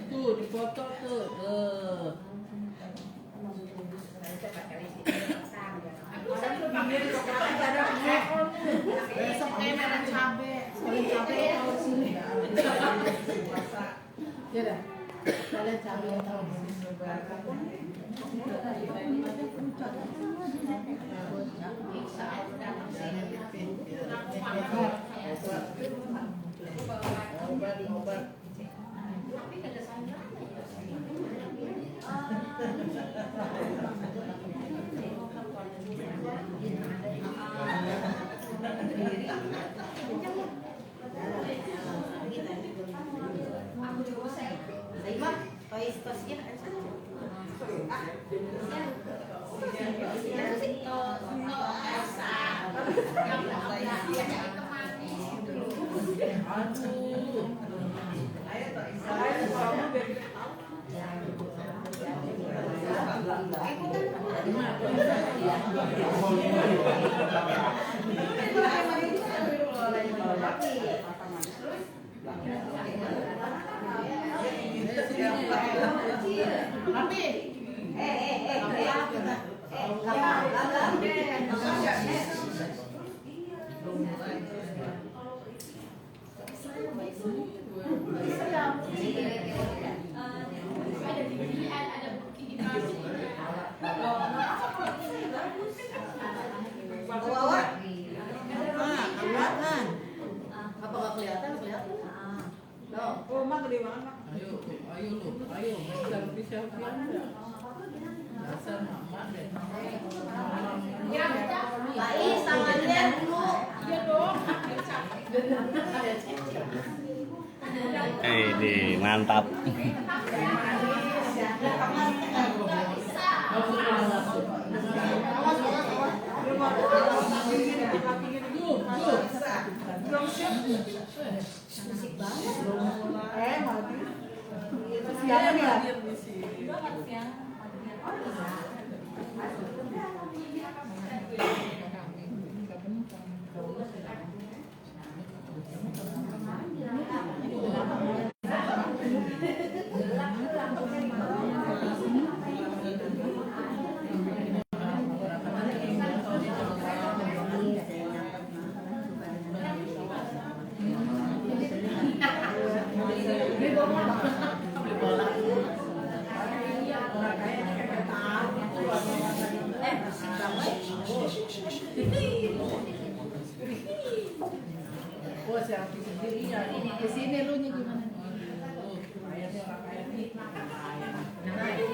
Tuh dipoto tuh. Besok merah cabe, tahu sini. Ya dah. Kalian cabe tahu sini. Obat. Ayo, selfie Anda. Dasar mama deh. Baik, tangannya dulu. Iya dong. Ini mantap. Musik banget. Mati. Siapa nih ya? Bos yang sendiri ya. Di sini lu nya gimana? Kayaknya orang kaya nih. Baik.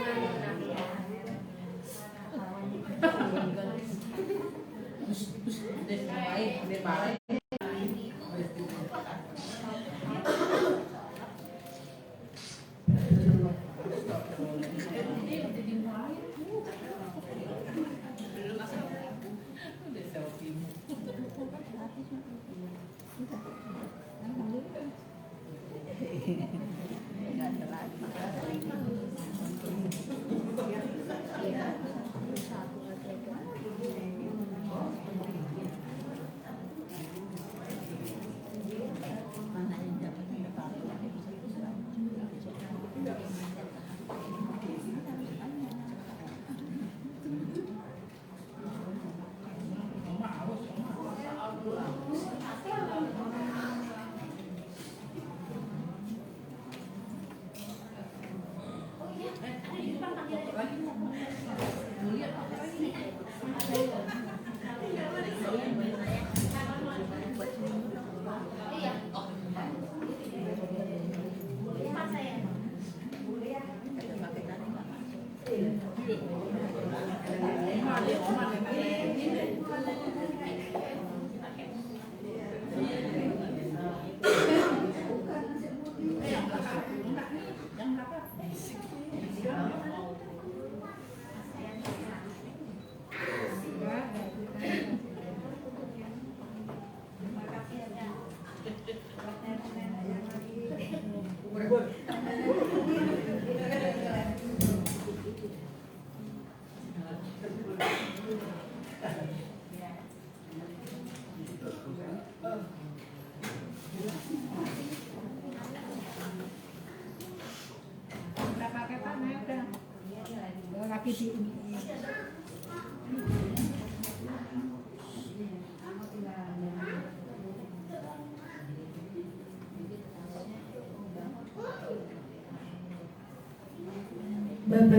Bapak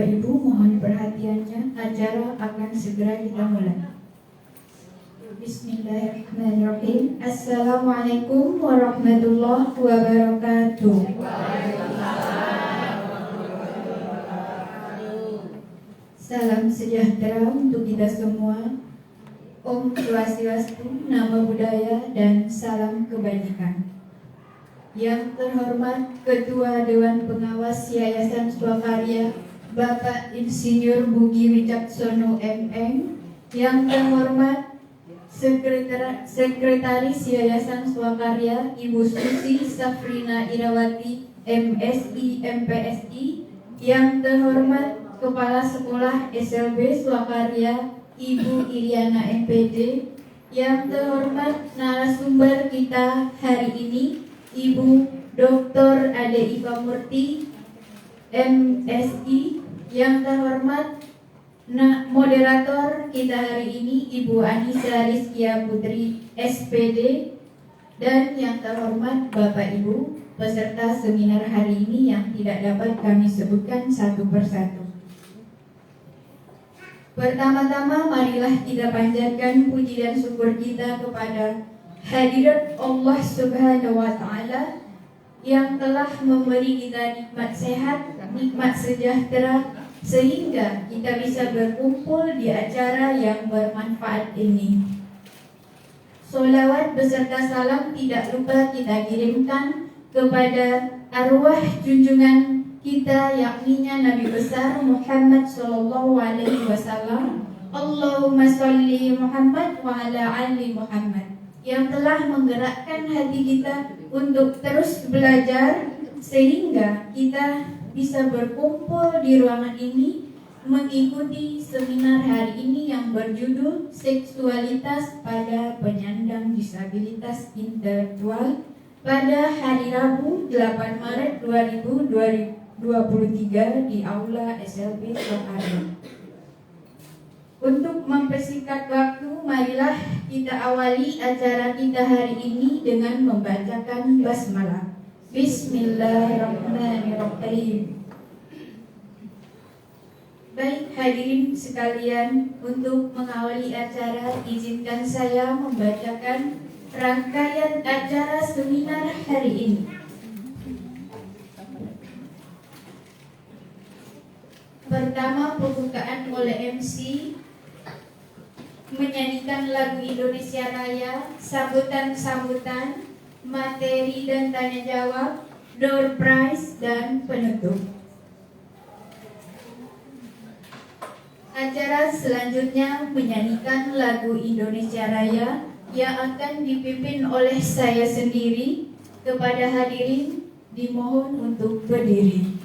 Ibu mohon perhatiannya, acara akan segera kita mulai. Bismillahirrahmanirrahim. Assalamualaikum warahmatullahi wabarakatuh. Salam sejahtera untuk kita semua. Om Swastiastu, Namo Buddhaya, dan salam kebajikan. Yang terhormat Ketua Dewan Pengawas Yayasan Swakarya Bapak Insinyur Bugi Wicaksono MM, yang terhormat Sekretaris Yayasan Swakarya Ibu Susi Safrina Irawati MSI MPSI, yang terhormat Kepala Sekolah SLB Swakarya Ibu Iriana MPD, yang terhormat narasumber kita hari ini Ibu Dr. Ade Iva Murti MSI, yang terhormat moderator kita hari ini Ibu Anissa Rizkia Putri SPD, dan yang terhormat Bapak Ibu peserta seminar hari ini yang tidak dapat kami sebutkan satu persatu. Pertama-tama marilah kita panjatkan puji dan syukur kita kepada hadirat Allah Subhanahu wa Ta'ala yang telah memberi kita nikmat sehat, nikmat sejahtera, sehingga kita bisa berkumpul di acara yang bermanfaat ini. Sholawat beserta salam tidak lupa kita kirimkan kepada arwah junjungan kita, yakninya Nabi besar Muhammad Sallallahu Alaihi Wasallam. Allahumma sholli Muhammad wa ala ali Muhammad, yang telah menggerakkan hati kita untuk terus belajar sehingga kita bisa berkumpul di ruangan ini mengikuti seminar hari ini yang berjudul Seksualitas pada Penyandang Disabilitas Intelektual pada hari Rabu 8 Maret 2023 di Aula SLB Swakarya. Untuk mempersingkat waktu, marilah kita awali acara kita hari ini dengan membacakan basmalah. Bismillahirrahmanirrahim. Baik hadirin sekalian, untuk mengawali acara, izinkan saya membacakan rangkaian acara seminar hari ini. Pertama, pembukaan oleh MC, menyanyikan lagu Indonesia Raya, sambutan-sambutan, materi dan tanya jawab, door prize, dan penutup. Acara selanjutnya menyanyikan lagu Indonesia Raya yang akan dipimpin oleh saya sendiri. Kepada hadirin dimohon untuk berdiri.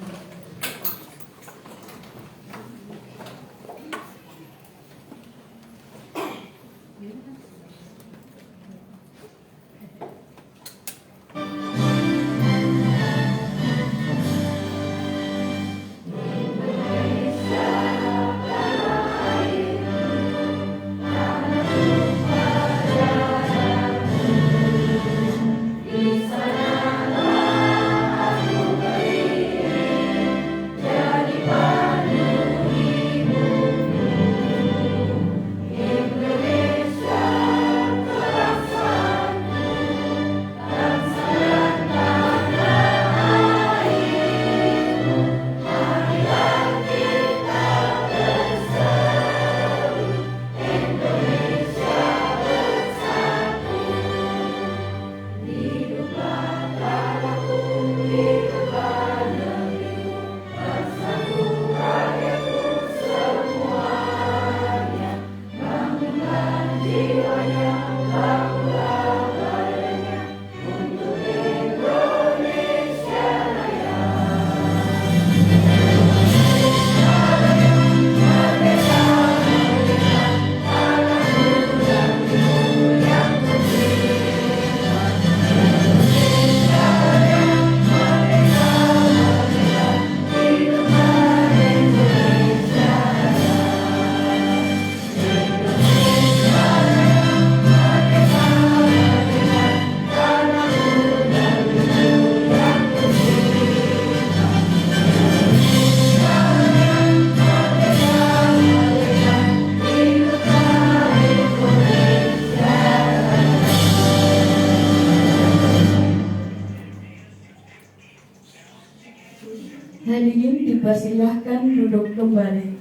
Dipersilahkan duduk kembali.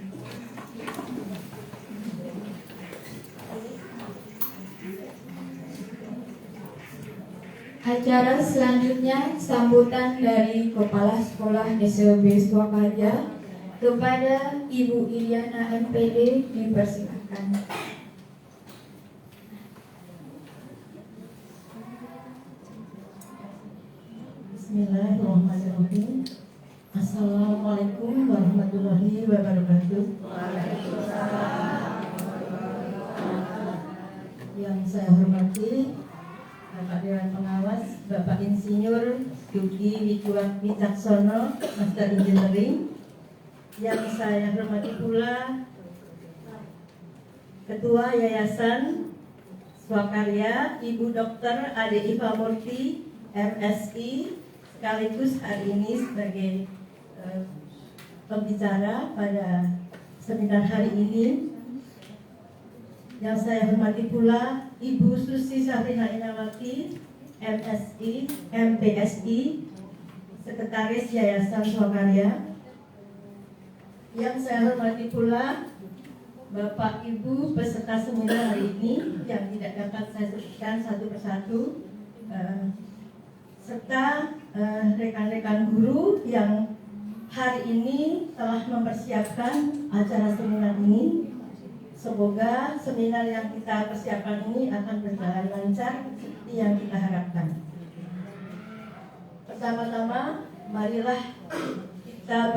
Acara selanjutnya sambutan dari Kepala Sekolah SLB Swakarya kepada Ibu Iriana MPD, dipersilakan. Bismillahirrahmanirrahim. Assalamualaikum warahmatullahi wabarakatuh. Yang saya hormati Bapak Dewan Pengawas, Bapak Insinyur Dugi Wicaksono, Master Engineering. Yang saya hormati pula Ketua Yayasan Swakarya, Ibu Dr. Ade Iva Murti, MSI, sekaligus hari ini sebagai pembicara pada seminar hari ini. Yang saya hormati pula Ibu Susi Safrina Inawati, MSI, MPSI, Sekretaris Yayasan Swakarya. Yang saya hormati pula Bapak Ibu peserta seminar hari ini yang tidak dapat saya sebutkan satu persatu, serta rekan-rekan guru yang hari ini telah mempersiapkan acara seminar ini. Semoga seminar yang kita persiapkan ini akan berjalan lancar seperti yang kita harapkan. Pertama-tama, marilah kita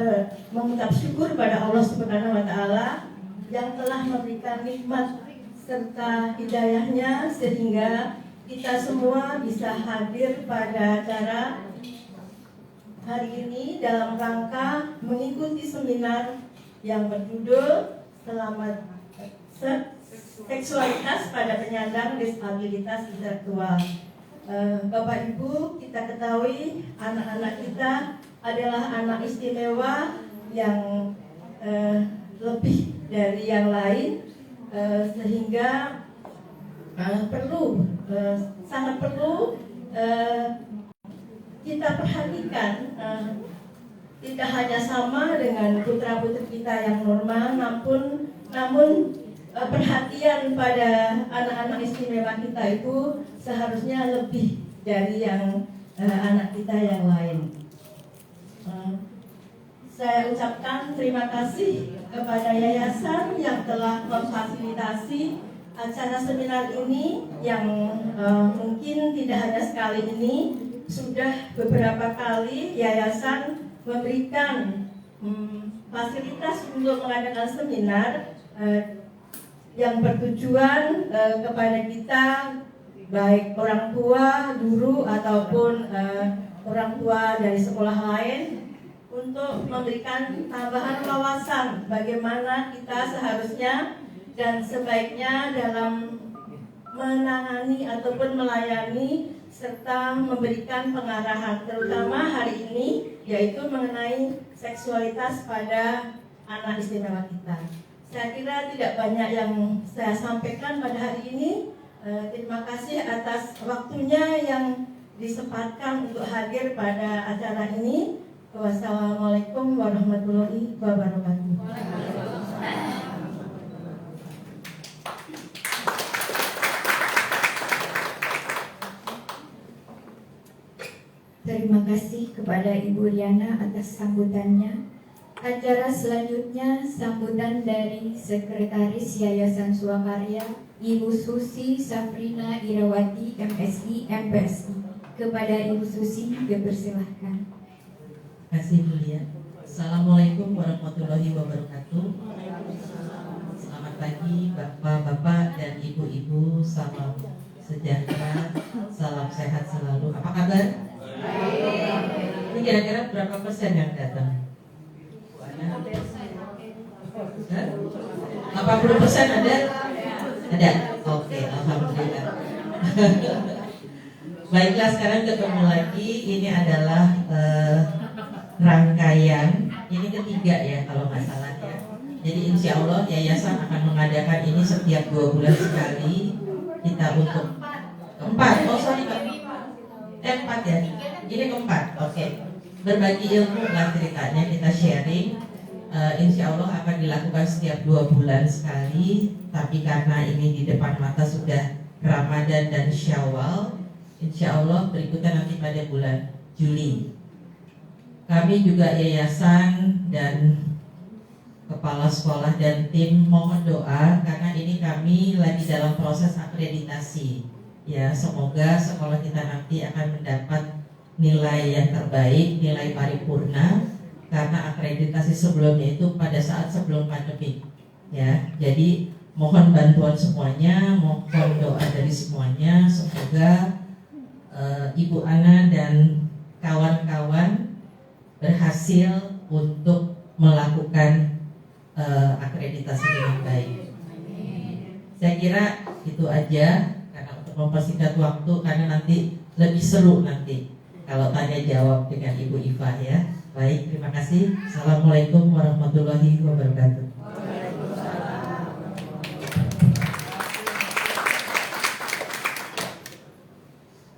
mengucap syukur pada Allah Subhanahu wa Ta'ala yang telah memberikan nikmat serta hidayahnya sehingga kita semua bisa hadir pada acara hari ini dalam rangka mengikuti seminar yang berjudul Selamat Seksualitas pada Penyandang Disabilitas Intelektual. Bapak Ibu, kita ketahui anak-anak kita adalah anak istimewa yang lebih dari yang lain, sehingga sangat perlu kita perhatikan, tidak hanya sama dengan putra-putri kita yang normal, namun perhatian pada anak-anak istimewa kita itu seharusnya lebih dari yang anak kita yang lain. Saya ucapkan terima kasih kepada yayasan yang telah memfasilitasi acara seminar ini yang mungkin tidak hanya sekali ini, sudah beberapa kali yayasan memberikan fasilitas untuk mengadakan seminar yang bertujuan kepada kita, baik orang tua, guru, ataupun orang tua dari sekolah lain, untuk memberikan tambahan wawasan bagaimana kita seharusnya dan sebaiknya dalam menangani ataupun melayani serta memberikan pengarahan, terutama hari ini yaitu mengenai seksualitas pada anak istimewa kita. Saya kira tidak banyak yang saya sampaikan pada hari ini. Terima kasih atas waktunya yang disempatkan untuk hadir pada acara ini. Wassalamualaikum warahmatullahi wabarakatuh. Terima kasih kepada Ibu Riana atas sambutannya. Acara selanjutnya sambutan dari Sekretaris Yayasan Swakarya, Ibu Susi Safrina Irawati, MSI, MPSI. Kepada Ibu Susi, dipersilahkan. Terima kasih mulia. Assalamualaikum warahmatullahi wabarakatuh. Selamat pagi Bapak-bapak dan Ibu-ibu, salam sejahtera, salam sehat selalu. Apa kabar? Ini kira-kira berapa persen yang datang? 80% ada? Ada? Oke, alhamdulillah. Baiklah, sekarang ketemu lagi. Ini adalah rangkaian, ini ketiga ya kalau nggak salah ya. Jadi insya Allah yayasan akan mengadakan ini setiap 2 bulan sekali. Kita untuk keempat, oh sorry Pak, 4 ya. Ini keempat, oke. Berbagi ilmu lah ceritanya, kita sharing. insya Allah akan dilakukan setiap 2 bulan sekali. Tapi karena ini di depan mata sudah Ramadan dan Syawal, insya Allah berikutnya nanti pada bulan Juli. Kami juga yayasan dan kepala sekolah dan tim mohon doa karena ini kami lagi dalam proses akreditasi. Ya, semoga sekolah kita nanti akan mendapat nilai yang terbaik, nilai paripurna, karena akreditasi sebelumnya itu pada saat sebelum pandemi. Ya, jadi mohon bantuan semuanya, mohon doa dari semuanya, semoga Ibu Ana dan kawan-kawan berhasil untuk melakukan akreditasi dengan baik. Saya kira itu aja karena untuk mempersingkat waktu, karena nanti lebih seru nanti kalau tanya jawab dengan Ibu Iva ya. Baik, terima kasih. Assalamualaikum warahmatullahi wabarakatuh.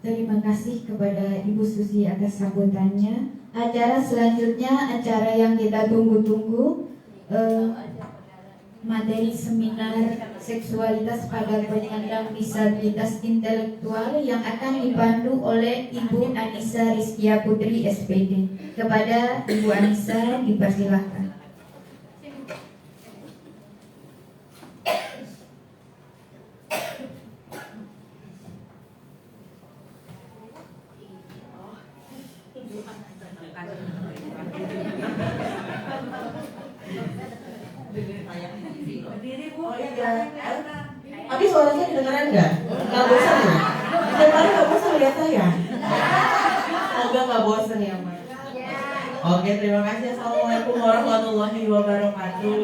Terima kasih kepada Ibu Susi atas sambutannya. Acara selanjutnya, acara yang kita tunggu-tunggu, materi seminar seksualitas pada penyandang disabilitas intelektual yang akan dipandu oleh Ibu Anissa Rizkia Putri SPD. Kepada Ibu Anissa dipersilahkan. Oh iya. Tapi suaranya kedengeran nggak? Nggak bosan ya? Setiap kali nggak bosan lihat saya? Semoga nggak bosan ya, Mas. Oke, terima kasih. Assalamualaikum warahmatullahi wabarakatuh.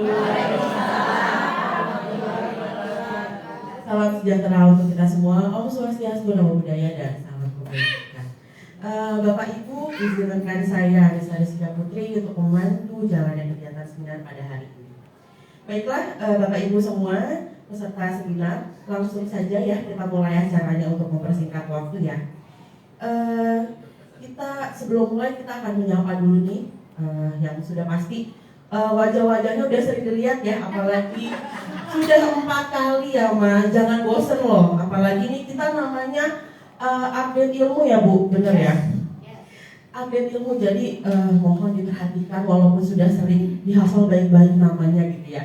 Salam sejahtera untuk kita semua. Om Swastiastu, Namo Buddhaya, dan salam kebajikan. Bapak Ibu, izinkan saya Anissa Rizkia Putri untuk membantu jalannya kegiatan seminar pada hari ini. Baiklah, Bapak Ibu semua peserta seminar, langsung saja ya kita mulai acaranya untuk mempersingkat waktu ya. Kita sebelum mulai kita akan menyapa dulu nih yang sudah pasti wajah-wajahnya udah sering dilihat ya, apalagi sudah 4 kali ya Mas, jangan bosen loh, apalagi ini kita namanya update ilmu ya Bu, bener ya? Update ilmu, jadi mohon diperhatikan walaupun sudah sering dihafal baik-baik namanya gitu ya.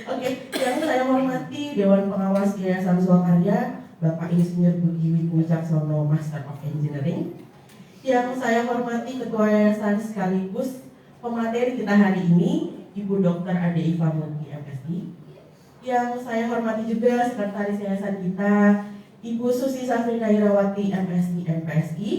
Oke, yang saya hormati Dewan Pengawas Yayasan Swakarya, Bapak Insinyur Budi Wicaksono, Master of Engineering. Yang saya hormati Ketua Yayasan sekaligus pemateri kita hari ini, Ibu Dr. Ade Iva Murti MSI. Yang saya hormati juga Sekretaris Yayasan kita, Ibu Susi Safrina Irawati MSI MPSI.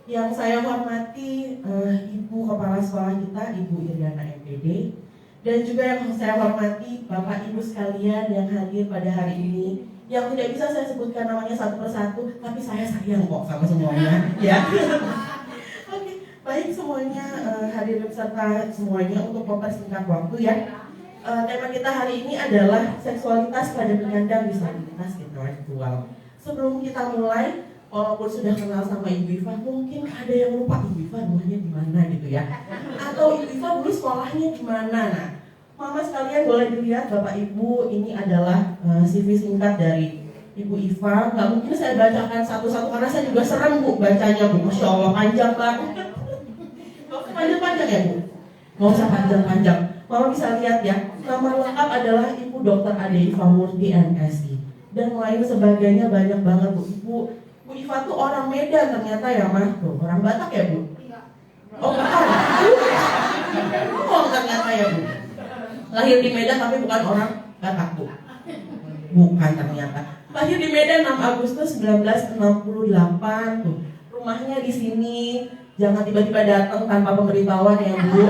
Yang saya hormati Ibu Kepala Sekolah kita, Ibu Iriana MPD. Dan juga yang saya hormati Bapak Ibu sekalian yang hadir pada hari ini, yang tidak bisa saya sebutkan namanya satu persatu, tapi saya sayang kok sama semuanya ya. Oke, baik semuanya, hadirin peserta semuanya, untuk mempersingkat waktu ya. Tema kita hari ini adalah seksualitas pada penyandang disabilitas intelektual. Sebelum kita mulai, walaupun sudah kenal sama Ibu Iva, mungkin ada yang lupa Ibu Iva rumahnya di mana gitu ya. Atau Ibu Iva dulu sekolahnya di mana. Nah, Mama sekalian boleh dilihat Bapak Ibu, ini adalah CV singkat dari Ibu Iva. Nggak mungkin saya bacakan satu-satu karena saya juga serem Bu bacanya Bu. Masya Allah panjang banget. Nggak usah panjang-panjang ya Bu. Nggak usah panjang-panjang. Mama bisa lihat ya. Nama lengkap adalah Ibu Dr. Ade Iva Murti MSI. Dan lain sebagainya banyak banget Bu. Bu Iva tuh orang Medan ternyata ya Mas. Tuh, orang Batak ya Bu? Oh bukan. Oh ternyata ya Bu. Lahir di Medan tapi bukan orang Batak Bu. Bukan ternyata. Lahir di Medan 6 Agustus 1968 tuh. Rumahnya di sini. Jangan tiba-tiba datang tanpa pemberitahuan ya Bu.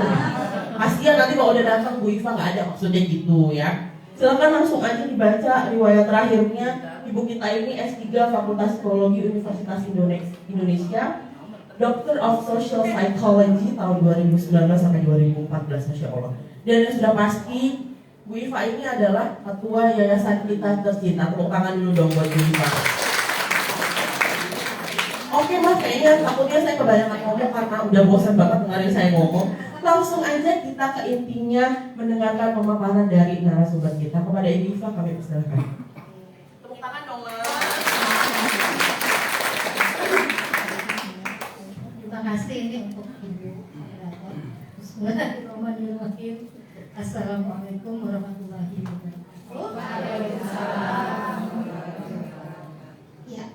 Pastinya nanti kalau udah datang Bu Iva nggak ada maksudnya gitu ya. Silakan langsung aja dibaca riwayat terakhirnya. Ibu kita ini S3 Fakultas Psikologi Universitas Indonesia, Doctor of Social Psychology tahun 2019 sampai 2014, Masya Allah. Dan yang sudah pasti Bu Iva ini adalah ketua yayasan kita tercinta. Tepuk tangan dulu dong buat Bu Iva. Oke Mas, kayaknya takutnya saya kebanyakan ngomong karena udah bosan banget dengerin saya ngomong. langsung aja kita ke intinya mendengarkan pemaparan dari narasumber kita. Kepada Ibu Iva kami persilakan. Tepuk tangan dong, Ma. Terima kasih ini untuk Ibu. Bismillahirrahmanirrahim. Assalamualaikum warahmatullahi wabarakatuh. Ya,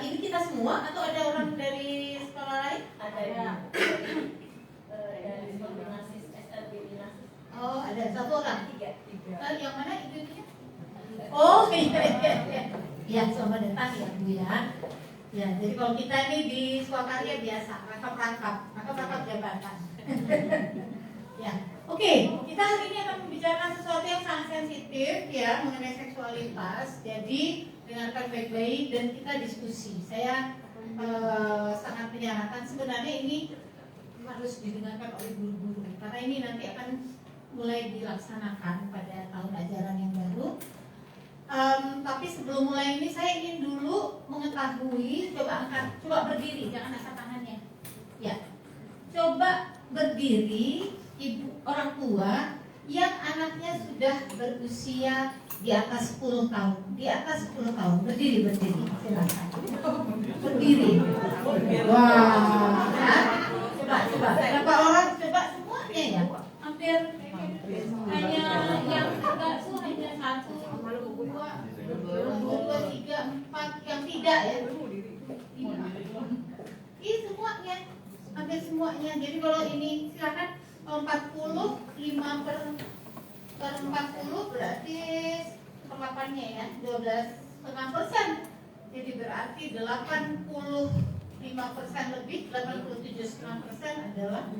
ini kita semua atau ada orang dari sekolah lain? Ada. Oh, ada satu orang. Yang mana ibu-ibunya? Oh, iya. Ya, selamat datang ya Bu ya. Ya, jadi kalau kita ini di Swakarya biasa rangkap jabatan. Ya, oke. Kita hari ini akan membicarakan sesuatu yang sangat sensitif ya mengenai seksualitas. Jadi dengarkan baik-baik dan kita diskusi. Saya sangat menyarankan sebenarnya ini harus didengarkan oleh guru-guru karena ini nanti akan mulai dilaksanakan pada tahun ajaran yang baru. Tapi sebelum mulai ini saya ingin dulu mengetahui, coba berdiri, jangan angkat tangannya. Ya, coba berdiri ibu orang tua yang anaknya sudah berusia di atas 10 tahun. Di atas 10 tahun, berdiri, silakan. Berdiri. Wah, ya. Coba. Berapa orang? Coba semuanya ya. Hampir hanya yang enggak tuh hanya 1, 2, 3, 4 yang tidak ya. Ini semuanya, hampir semuanya. Jadi kalau ini silakan 45/40 berarti perlapannya ya 12,5%. Jadi berarti 85% lebih, 87,5% adalah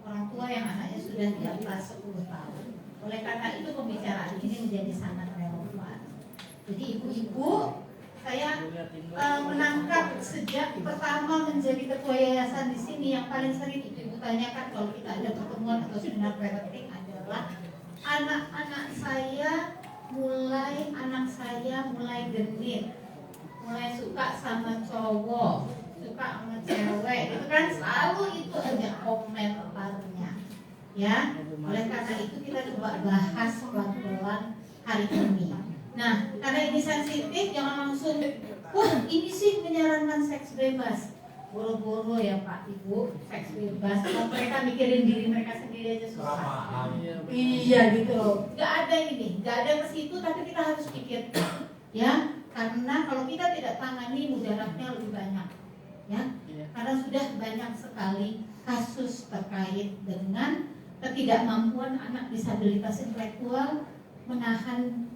orang tua yang anaknya sudah di atas 10 tahun. Oleh karena itu pembicaraan ini menjadi sangat relevan. Jadi ibu-ibu, saya menangkap sejak pertama menjadi ketua yayasan di sini yang paling sering ibu tanyakan kalau kita ada pertemuan atau seminar parenting adalah anak saya mulai genit, mulai suka sama cowok, suka sama cewek, itu kan selalu itu aja komentarnya, ya. Oleh karena itu kita coba bahas pelan-pelan hari ini. Nah, karena ini sensitif, jangan langsung, wah ini sih menyarankan seks bebas. Boro-boro ya Pak Ibu, seks bebas. Kalau mereka mikirin diri mereka sendiri aja susah. Iya gitu loh. Gak ada ini, gak ada ke situ, tapi kita harus pikir, ya. Karena kalau kita tidak tangani, mudaratnya lebih banyak, ya. Karena sudah banyak sekali kasus terkait dengan ketidakmampuan anak disabilitas intelektual menahan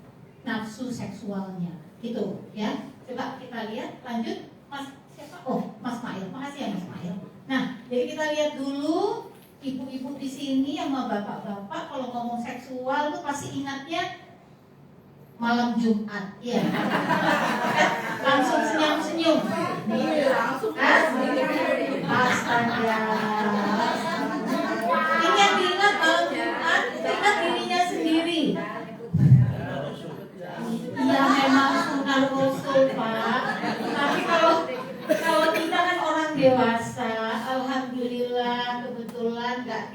nafsu seksualnya, gitu ya. Coba kita lihat, lanjut Mas siapa? Oh, Mas Mail. Makasih ya Mas Mail. Nah, jadi kita lihat dulu ibu-ibu di sini sama bapak-bapak kalau ngomong seksual tuh pasti ingatnya malam Jumat, ya. Langsung senyum-senyum. Langsung. Astaga. Ini yang diingat malam Jumat, ingat dirinya sendiri. Iya memang sunnah Rasul Pak. Tapi kalau kita kan orang dewasa, alhamdulillah kebetulan nggak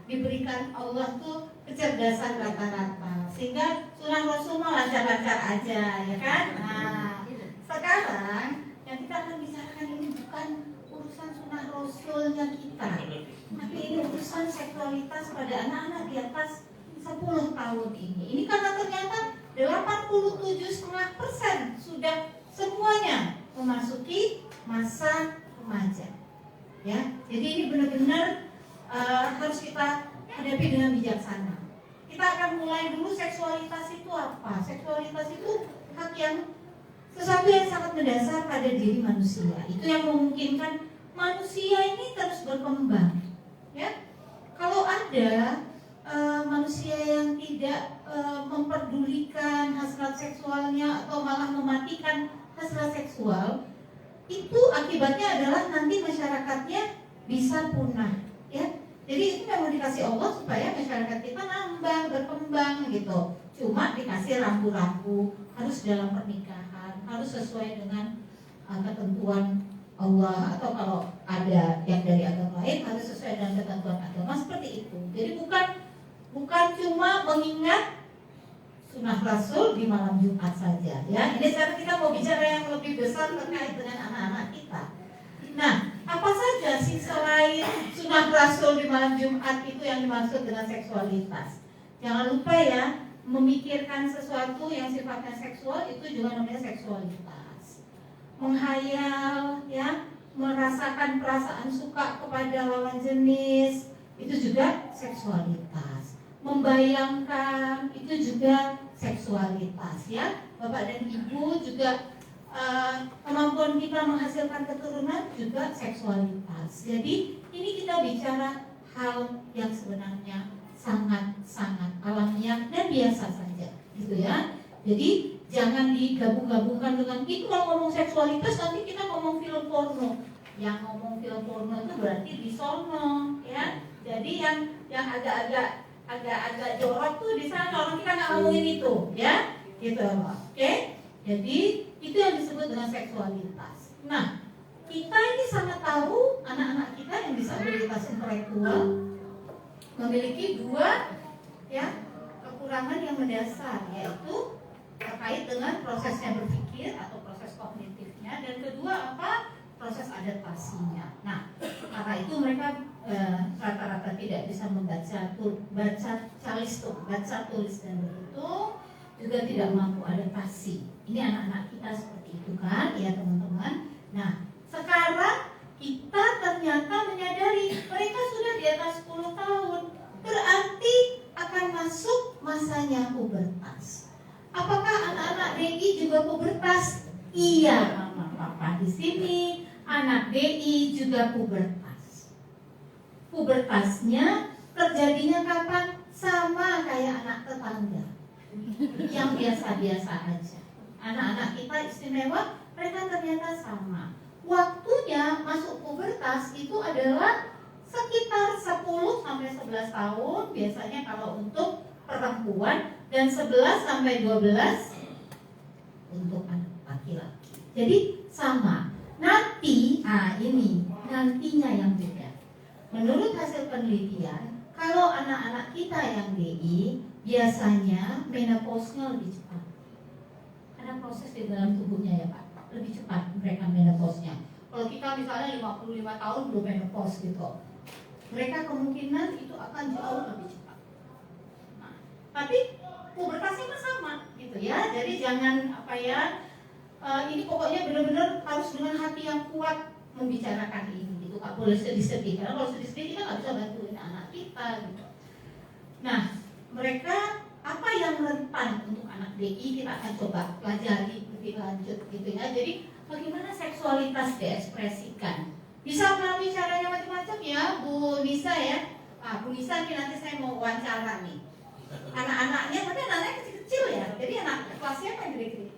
diberikan Allah tuh kecerdasan rata-rata, sehingga sunnah Rasul mah lancar-lancar aja, ya kan? Nah, sekarang yang kita akan bicarakan ini bukan urusan sunnah Rasulnya kita, tapi ini urusan seksualitas pada anak-anak di atas 10 tahun ini. Ini karena ternyata 87,5% sudah semuanya memasuki masa remaja. Ya, jadi ini benar-benar harus kita hadapi dengan bijaksana. Kita akan mulai dulu seksualitas itu apa? Seksualitas itu hak yang sesuatu yang sangat mendasar pada diri manusia. Itu yang memungkinkan manusia ini terus berkembang. Ya, kalau ada manusia yang tidak memperdulikan hasrat seksualnya atau malah mematikan hasrat seksual, itu akibatnya adalah nanti masyarakatnya bisa punah, ya. Jadi itu memang dikasih Allah supaya masyarakat kita nambah, berkembang gitu. Cuma dikasih rambu-rambu, harus dalam pernikahan, harus sesuai dengan ketentuan Allah, atau kalau ada yang dari agama lain harus sesuai dengan ketentuan agama, seperti itu. Jadi bukan cuma mengingat sunnah Rasul di malam Jumat saja, ya. Ini sekarang kita mau bicara yang lebih besar terkait dengan anak-anak kita. Nah, apa saja sih selain sunnah Rasul di malam Jumat itu yang dimaksud dengan seksualitas? Jangan lupa ya, memikirkan sesuatu yang sifatnya seksual itu juga namanya seksualitas. Menghayal, ya, merasakan perasaan suka kepada lawan jenis, itu juga seksualitas. Membayangkan, itu juga seksualitas, ya. Bapak dan Ibu juga kemampuan kita menghasilkan keturunan juga seksualitas. Jadi ini kita bicara hal yang sebenarnya sangat-sangat alamiah dan biasa saja, gitu ya. Jadi jangan digabung-gabungkan dengan itu. Kalau ngomong seksualitas nanti kita ngomong film porno. Yang ngomong film porno itu berarti di sono, ya. Jadi yang agak jorok tuh di sana, orang kita nggak ngomongin itu, ya, gitu, oke? Jadi itu yang disebut dengan seksualitas. Nah, kita ini sangat tahu anak-anak kita yang disabilitas intelektual memiliki dua, ya, kekurangan yang mendasar, yaitu terkait dengan prosesnya berpikir atau proses kognitifnya, dan kedua apa? Proses adaptasinya. Nah, karena itu mereka rata-rata tidak bisa baca tulis dan berhitung, juga tidak mampu adaptasi. Ini anak-anak kita seperti itu kan, ya teman-teman. Nah, sekarang kita ternyata menyadari mereka sudah di atas 10 tahun, berarti akan masuk masanya pubertas. Apakah anak-anak DI juga pubertas? Iya, mama papa di sini. Anak DI juga pubertas. Pubertasnya terjadinya kapan? Sama kayak anak tetangga yang biasa-biasa aja. Anak-anak kita istimewa, mereka ternyata sama. Waktunya masuk pubertas itu adalah sekitar 10 sampai 11 tahun biasanya kalau untuk perempuan, dan 11 sampai 12 untuk anak laki-laki. Jadi sama. Nanti, ini nantinya yang beda. Menurut hasil penelitian, kalau anak-anak kita yang DI biasanya menopause-nya lebih cepat. Karena proses di dalam tubuhnya ya Pak, lebih cepat mereka menopause-nya. Kalau kita misalnya 55 tahun belum menopause gitu, mereka kemungkinan itu akan jauh lebih cepat. Nah, tapi pubertasnya sama gitu ya. Jadi jangan ini pokoknya benar-benar harus dengan hati yang kuat membicarakan ini gitu. Gak boleh sedih-sedih, karena kalau sedih-sedih kita gak bisa bantuin anak kita gitu. Nah, mereka apa yang rentan untuk anak DI kita akan coba pelajari lebih lanjut gitu ya. Jadi bagaimana seksualitas diekspresikan? Bisa melalui caranya macam-macam ya, Bu Nisa ya. Bu Nisa nih nanti saya mau wawancara nih. Anak-anaknya, tapi anak-anaknya kecil-kecil ya. Jadi anak kelasnya apa yang gede-gede?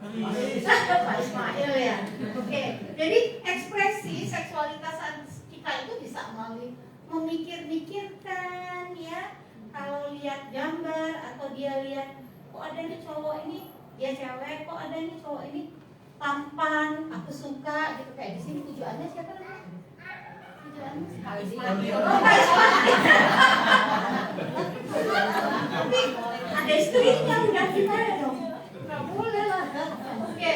Pak Ismail ya. Oke. Jadi ekspresi seksualitas kita itu bisa melalui memikir-mikirkan ya. Kalau lihat gambar atau dia lihat kok ada nih cowok ini, dia cewek, kok ada nih cowok ini tampan, aku suka gitu. Kayak di sini tujuannya siapa namanya? Tujuannya Pak Ismail. Oh, Pak Ismail. Tapi ada istrinya udah gimana dong? Nggak boleh lah. Oke,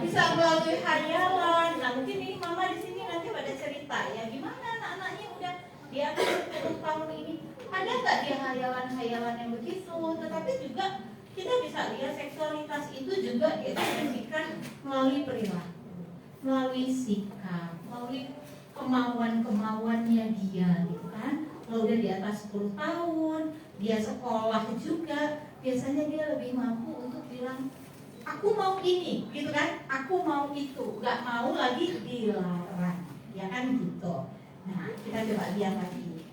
bisa melalui hayalan. Nah mungkin ini mama di sini nanti pada cerita ya gimana anak-anaknya udah di atas 10 tahun ini. Ada nggak dia hayalan-hayalan yang begitu? Tetapi juga kita bisa lihat seksualitas itu juga diekspresikan melalui perilaku, melalui sikap, melalui kemauan-kemauannya dia gitu kan. Kalau udah di atas 10 tahun, dia sekolah juga, biasanya dia lebih mampu untuk bilang aku mau ini, gitu kan? Aku mau itu, nggak mau lagi dilarang, ya kan gitu. Nah, kita coba lihat lagi.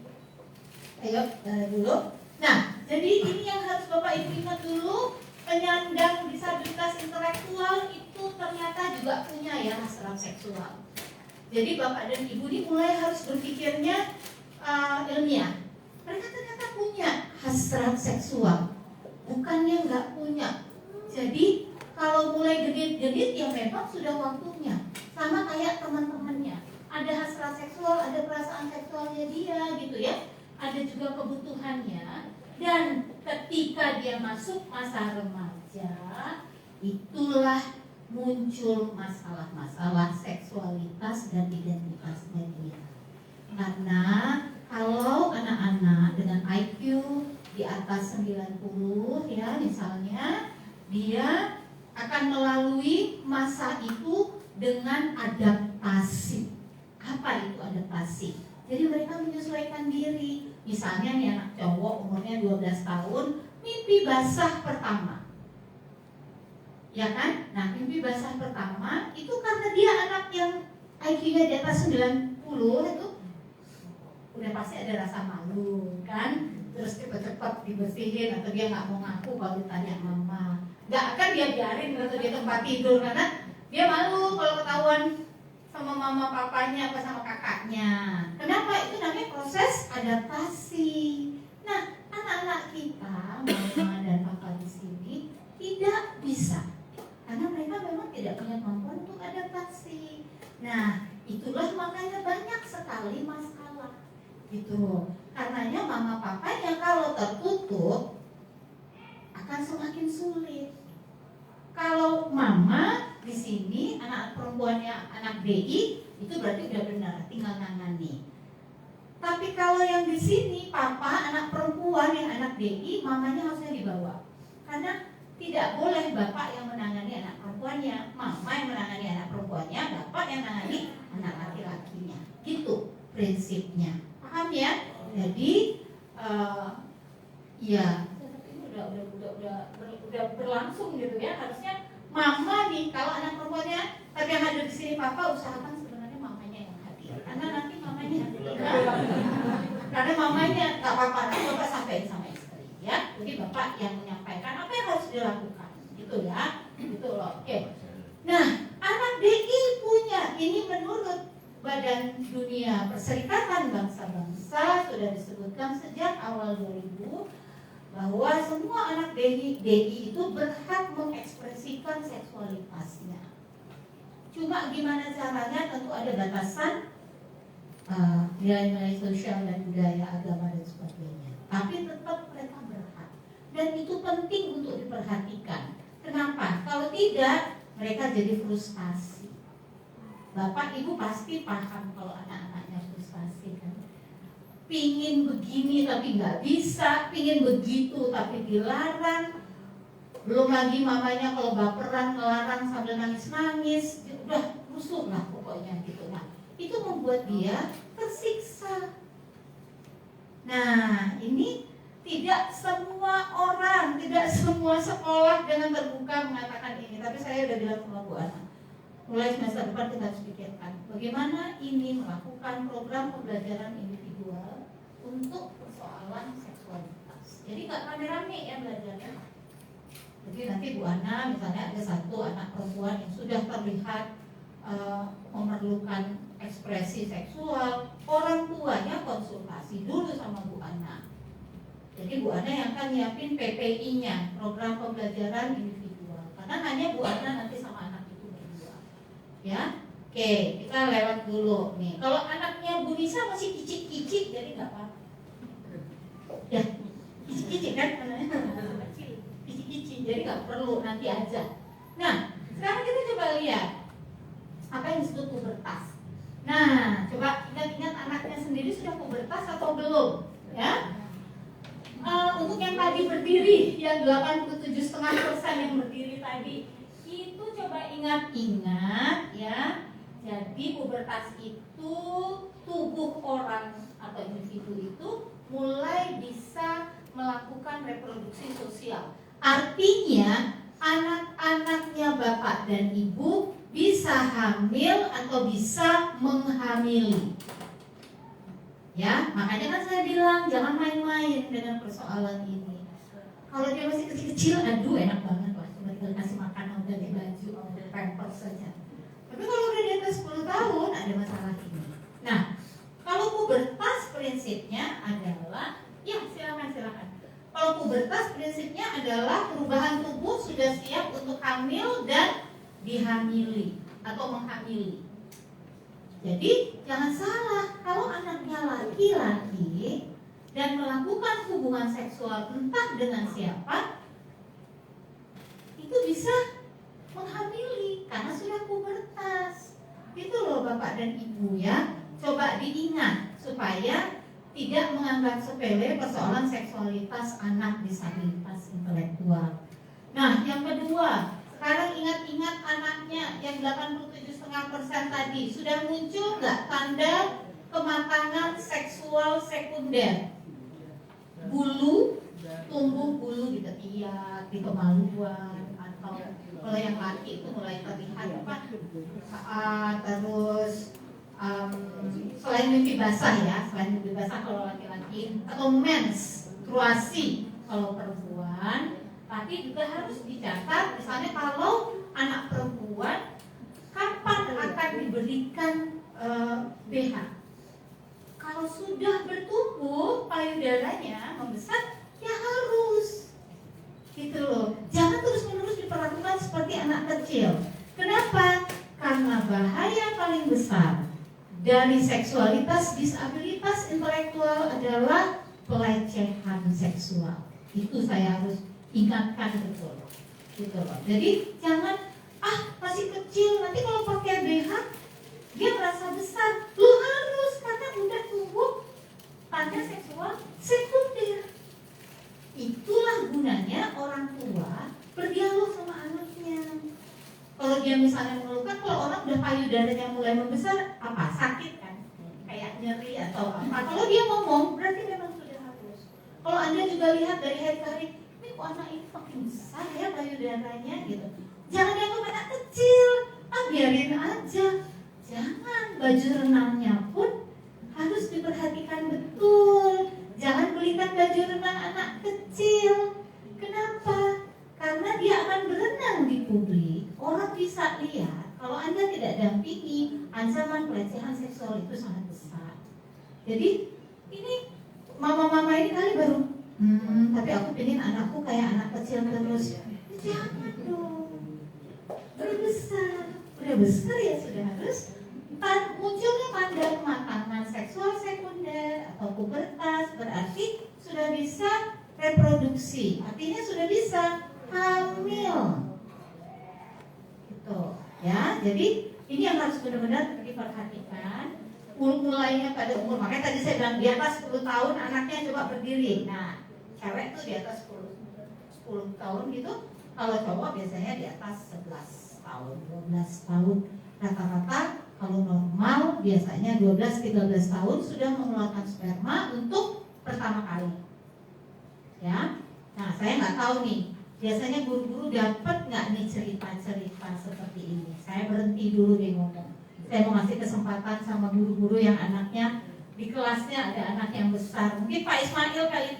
Ayo dulu. Nah, jadi ini yang harus Bapak Ibu ingat dulu, penyandang disabilitas intelektual itu ternyata juga punya ya hasrat seksual. Jadi Bapak dan Ibu ini mulai harus berpikirnya ilmiah. Mereka ternyata punya hasrat seksual, bukannya nggak punya. Jadi kalau mulai genit-genit ya memang sudah waktunya. sama kayak teman-temannya. Ada hasrat seksual, ada perasaan seksualnya dia gitu ya. Ada juga kebutuhannya. Dan ketika dia masuk masa remaja, itulah muncul masalah-masalah seksualitas dan identitasnya dia. Karena kalau anak-anak dengan IQ di atas 90 ya misalnya, dia akan melalui masa itu dengan adaptasi. Apa itu adaptasi? Jadi mereka menyesuaikan diri. Misalnya nih anak cowok umurnya 12 tahun, mimpi basah pertama. Ya kan? Nah, mimpi basah pertama itu karena dia anak yang IQ-nya di atas 90 itu udah pasti ada rasa malu kan? Terus cepet-cepet dibersihin atau dia nggak mau ngaku kalau ditanya mama. Nggak akan dia biarin atau di tempat tidur karena dia malu kalau ketahuan sama mama papanya apa sama kakaknya. Kenapa? Itu namanya proses adaptasi. Nah, anak-anak kita, mama dan papa di sini tidak bisa karena mereka memang tidak punya kemampuan untuk adaptasi. Nah, itulah makanya banyak sekali masalah gitu. Karenanya mama papanya kalau tertutup akan semakin sulit. Kalau mama di sini anak perempuannya anak DI itu berarti udah benar, tinggal nangani. Tapi kalau yang di sini papa anak perempuan yang anak DI, mamanya harusnya dibawa. Karena tidak boleh bapak yang menangani anak perempuannya, mama yang menangani anak perempuannya, bapak yang menangani anak laki-lakinya. Gitu prinsipnya. Paham ya? Jadi ya ini udah berlangsung gitu ya. Harusnya mama nih kalau anak perempuannya tapi yang hadir di sini papa usahakan sebenarnya mamanya yang hadir karena nanti mamanya karena mamanya nggak apa-apa nanti bapak sampaikan sama istri ya. Jadi bapak yang menyampaikan apa yang harus dilakukan gitu ya, gitu loh. Oke. Nah, anak DI punya ini menurut Badan Dunia Perserikatan Bangsa-Bangsa sudah disebutkan sejak awal 2000 bahwa semua anak DI itu berhak mengekspresikan seksualitasnya. Cuma gimana caranya tentu ada batasan nilai-nilai sosial dan budaya, agama dan sebagainya. Tapi tetap mereka berhak. Dan itu penting untuk diperhatikan. Kenapa? Kalau tidak, mereka jadi frustasi. Bapak ibu pasti paham kalau anak-anaknya frustasi kan. Pingin begini tapi nggak bisa, pingin begitu tapi dilarang. Belum lagi mamanya kalau baperan ngelarang sambil nangis-nangis, udah rusuh lah pokoknya gitu. Nah, itu membuat dia tersiksa. Nah, ini tidak semua orang, tidak semua sekolah dengan terbuka mengatakan ini. Tapi saya udah bilang sama Bu Ana, mulai semester depan kita harus pikirkan bagaimana ini melakukan program pembelajaran individual untuk persoalan seksualitas. Jadi nggak rame-rame ya belajarnya. Jadi nanti Bu Ana misalnya ada satu anak perempuan yang sudah terlihat memerlukan ekspresi seksual, orang tuanya konsultasi dulu sama Bu Ana. Jadi Bu Ana yang akan nyiapin PPI-nya, program pembelajaran individual. Karena hanya Bu Ana nanti sama anak itu berdua. Ya, oke, kita lewat dulu nih. Kalau anaknya Bu Nisa masih kicik-kicik, jadi nggak apa-apa. Ya, kicik-kicik kan anaknya kecil, kicik-kicik, jadi nggak perlu nanti aja. Nah, sekarang kita coba lihat apa yang disebut pubertas. Nah, coba ingat-ingat anaknya sendiri sudah pubertas atau belum? Ya. Untuk yang tadi berdiri, yang 87,5% yang berdiri tadi, itu coba ingat-ingat ya. Jadi pubertas itu tubuh orang atau individu itu mulai bisa melakukan reproduksi sosial. Artinya anak-anaknya bapak dan ibu bisa hamil atau bisa menghamili. Ya, makanya kan saya bilang jangan main-main dengan persoalan ini. Kalau dia masih kecil-kecil, aduh enak banget lah, cuma tinggal kasih makan, udah di baju, udah pampers saja. Tapi kalau udah di atas 10 tahun ada masalah ini. Nah, kalau pubertas prinsipnya adalah, ya silakan. Kalau pubertas prinsipnya adalah perubahan tubuh sudah siap untuk hamil dan dihamili atau menghamili. Jadi jangan salah, kalau anaknya laki-laki dan melakukan hubungan seksual entah dengan siapa, itu bisa menghamili karena sudah pubertas. Itu loh Bapak dan Ibu ya. Coba diingat supaya tidak menganggap sepele persoalan seksualitas anak disabilitas intelektual. Nah, yang kedua, sekarang ingat-ingat anaknya yang 87,5% tadi, sudah muncul nggak tanda kematangan seksual sekunder? Bulu, tumbuh bulu di ketiak, di kemaluan, atau kalau yang laki itu mulai terlihat apa? Terus selain mimpi basah ya, selain mimpi basah kalau laki-laki, atau menstruasi kalau perempuan. Tapi juga harus dicatat, misalnya kalau anak perempuan kapan akan diberikan BH. Kalau sudah bertumbuh payudaranya membesar, ya harus gitu loh. Jangan terus-menerus diperlakukan seperti anak kecil. Kenapa? Karena bahaya paling besar dari seksualitas disabilitas intelektual adalah pelecehan seksual. Itu saya harus ingatkan betul, gitu loh. Jadi jangan masih kecil, nanti kalau pakai BH dia merasa besar. Lu harus, karena udah tumbuh tanda seksual sekunder. Itulah gunanya orang tua berdialog sama anaknya. Kalau dia misalnya mengeluhkan, kalau orang udah payudaranya mulai membesar, apa sakit kan, kayak nyeri atau apa. Kalau dia ngomong, berarti memang sudah harus. Kalau Anda juga lihat dari hari ke hari, ini kok anak ini makin besar ya payudaranya gitu. Jangan dianggap anak kecil, biarin aja. Jangan, baju renangnya pun harus diperhatikan betul. Jangan belikan baju renang anak kecil. Kenapa? Karena dia akan berenang di publik. Orang bisa lihat, kalau Anda tidak dampingi, ancaman pelecehan seksual itu sangat besar. Jadi ini mama-mama ini kali baru tapi aku pengen anakku kayak anak kecil terus. Jangan dong. Udah besar ya sudah harus munculnya tanda kematangan seksual sekunder atau pubertas, berarti sudah bisa reproduksi, artinya sudah bisa hamil gitu ya. Jadi ini yang harus benar-benar diperhatikan. Mulainya pada umur, makanya tadi saya bilang di atas 10 tahun anaknya coba berdiri. Nah, cewek tuh di atas 10 tahun gitu. Kalau cowok biasanya di atas 11 tahun, 12 tahun. Rata-rata kalau normal biasanya 12-13 tahun sudah mengeluarkan sperma untuk pertama kali. Ya. Nah, saya nggak tahu nih. Biasanya guru-guru dapat nggak nih cerita-cerita seperti ini? Saya berhenti dulu deh ngomong. Saya mau ngasih kesempatan sama guru-guru yang anaknya di kelasnya ada anak yang besar. Mungkin Pak Ismail kali.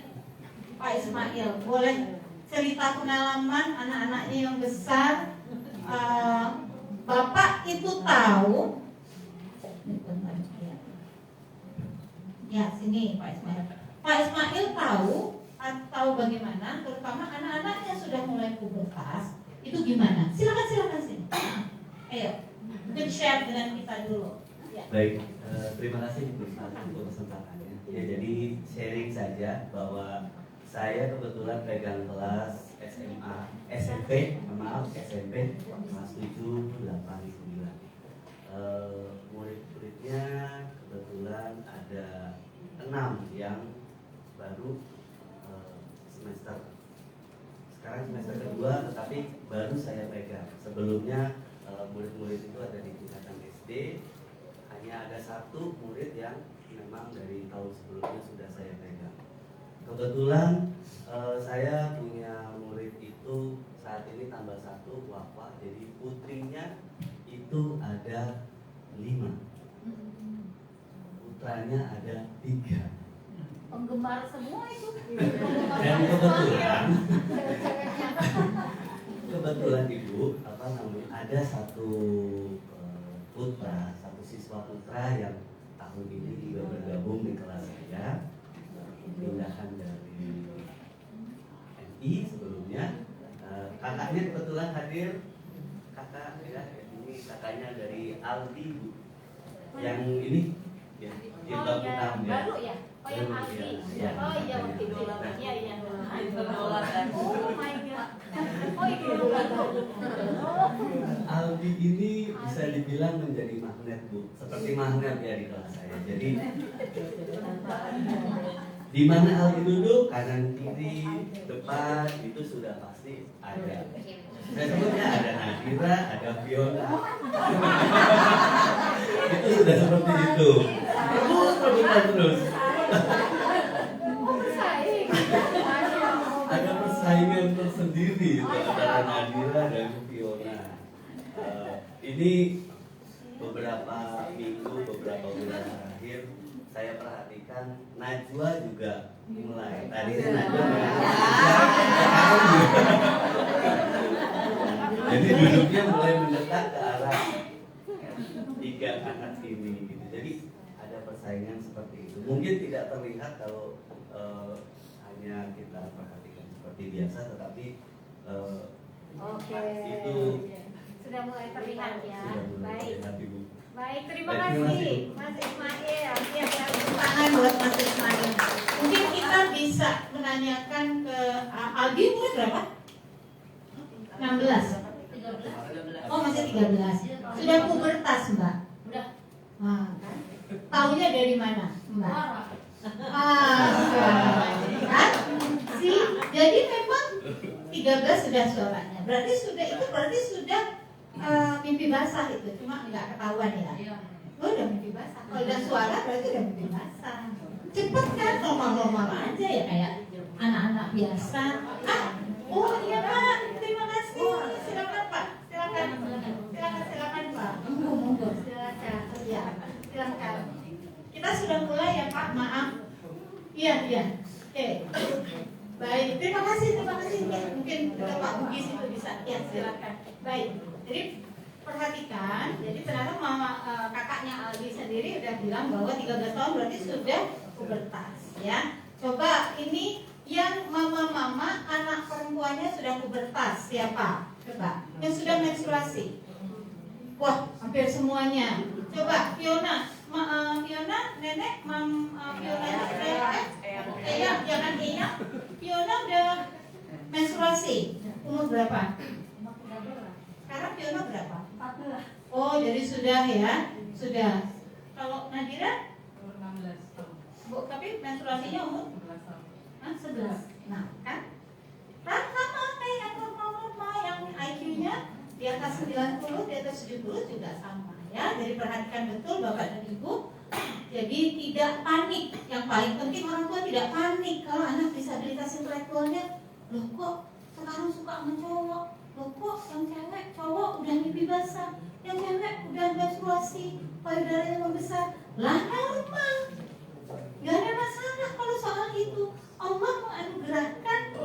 Pak Ismail, boleh cerita pengalaman anak-anaknya yang besar. Bapak itu tahu. Ya, sini Pak Ismail. Pak Ismail tahu atau bagaimana, terutama anak-anaknya sudah mulai pubertas, itu gimana? Silakan sini. Ayo, mungkin share dengan kita dulu. Ya. Baik, terima kasih Bu Risma untuk kesempatannya. Ya, jadi sharing saja bahwa saya kebetulan pegang kelas SMP kelas 7, 8, 9. Murid-muridnya kebetulan ada 6 yang baru semester sekarang semester kedua, tetapi baru saya pegang. Sebelumnya murid-murid itu ada di tingkatan SD, hanya ada 1 murid yang memang dari tahun sebelumnya sudah saya pegang. Kebetulan saya punya murid itu saat ini tambah 1 Wafa, jadi putrinya itu ada 5, putranya ada 3. Penggemar semua itu. Dan kebetulan Ibu, ada 1 putra, 1 siswa putra yang tahun ini juga bergabung di kelas saya, pindahan dari MI sebelumnya. Kakaknya kebetulan hadir, kakak ya, ini kakaknya dari Aldi Bu. Yang ini ya, jilbab hitam ya. Baru ya? Oh yang Baru, Aldi. ya. Oh iya waktu itu. Nah, Iya iya. Oh my god. Oh itu baru. Aldi ini bisa dibilang menjadi magnet Bu, seperti magnet ya di kelas saya. Jadi di mana Aldi duduk, kanan kiri, depan itu sudah pasti ada. Saya sebutnya ada Nadira, ada Fiona. Itu sudah seperti itu. Terus rebutan terus. Ada persaingan tersendiri itu antara Nadira dan Fiona. Ini beberapa minggu, beberapa bulan terakhir saya perhatikan Najwa juga mulai. Tadinya Najwa sekarang juga. Jadi duduknya mulai mendekat ke arah 3 anak ini gitu. Jadi ada persaingan seperti itu. Mungkin tidak terlihat kalau hanya kita perhatikan seperti biasa, tetapi Oke. itu Sudah mulai terlihat ya. sudah mulai Baik. terlihat, Ibu. Baik, terima Baik, terima kasih kasih. Mas Ismail. Ya, tepuk tangan buat Mas Ismail. Mungkin kita bisa menanyakan ke Aldi umur berapa? 16. Oh masih 13. Sudah pubertas Mbak? Udah. Wah, kan? Taunya dari mana Mbak? Kan? Sih, jadi memang 13 sudah suaranya. Berarti sudah mimpi basah itu, cuma nggak ketahuan ya. Oh udah mimpi basah. Kalau udah suara berarti udah mimpi basah. Cepet kan, normal-normal aja ya kayak anak-anak biasa. Oh iya Pak, terima kasih. Silakan Pak, silakan Pak. Monggo. Silakan. Ya, silakan. Kita sudah mulai ya Pak, maaf. Iya. Oke. Baik, terima kasih. Mungkin Pak Bugis itu bisa. Ya, silakan. Baik. Jadi perhatikan, jadi ternyata kakaknya Aldi sendiri udah bilang bahwa 13 tahun berarti sudah pubertas ya. Coba ini yang mama-mama anak perempuannya sudah pubertas siapa? Coba. Yang sudah menstruasi. Wah, hampir semuanya. Coba Fiona, nenek, Fiona Eyang, jangan Eyang. Fiona udah menstruasi. Umur berapa? Sekarang Fiona berapa? 14. Oh, jadi sudah ya. Sudah. Kalau Nadira? 16 tahun. Bu, tapi menstruasinya umur? 11. Nah, kan? Sama kayak yang normal yang IQ-nya di atas 90, di atas 70 juga sama ya. Jadi perhatikan betul Bapak dan Ibu. Jadi tidak panik. Yang paling penting orang tua tidak panik kalau anak disabilitas intelektualnya, loh kok sekarang suka sama cowok, loh kok yang cewek cowok udah mimpi basah, yang cewek udah menstruasi, payudaranya membesar. Lah normal. Gak ada masalah kalau soal itu. Allah menganugerahkan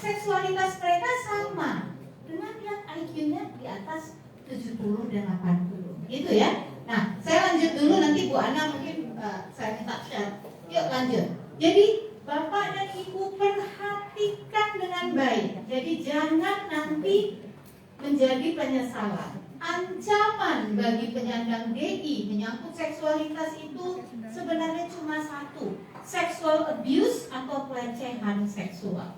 seksualitas mereka sama dengan yang IQ-nya di atas 70 dan 80 gitu ya. Nah, saya lanjut dulu, nanti Bu Ana mungkin saya minta share. Yuk lanjut. Jadi Bapak dan Ibu perhatikan dengan baik. Jadi jangan nanti menjadi penyesalan. Ancaman bagi penyandang DI menyangkut seksualitas itu sebenarnya cuma satu, sexual abuse atau pelecehan seksual.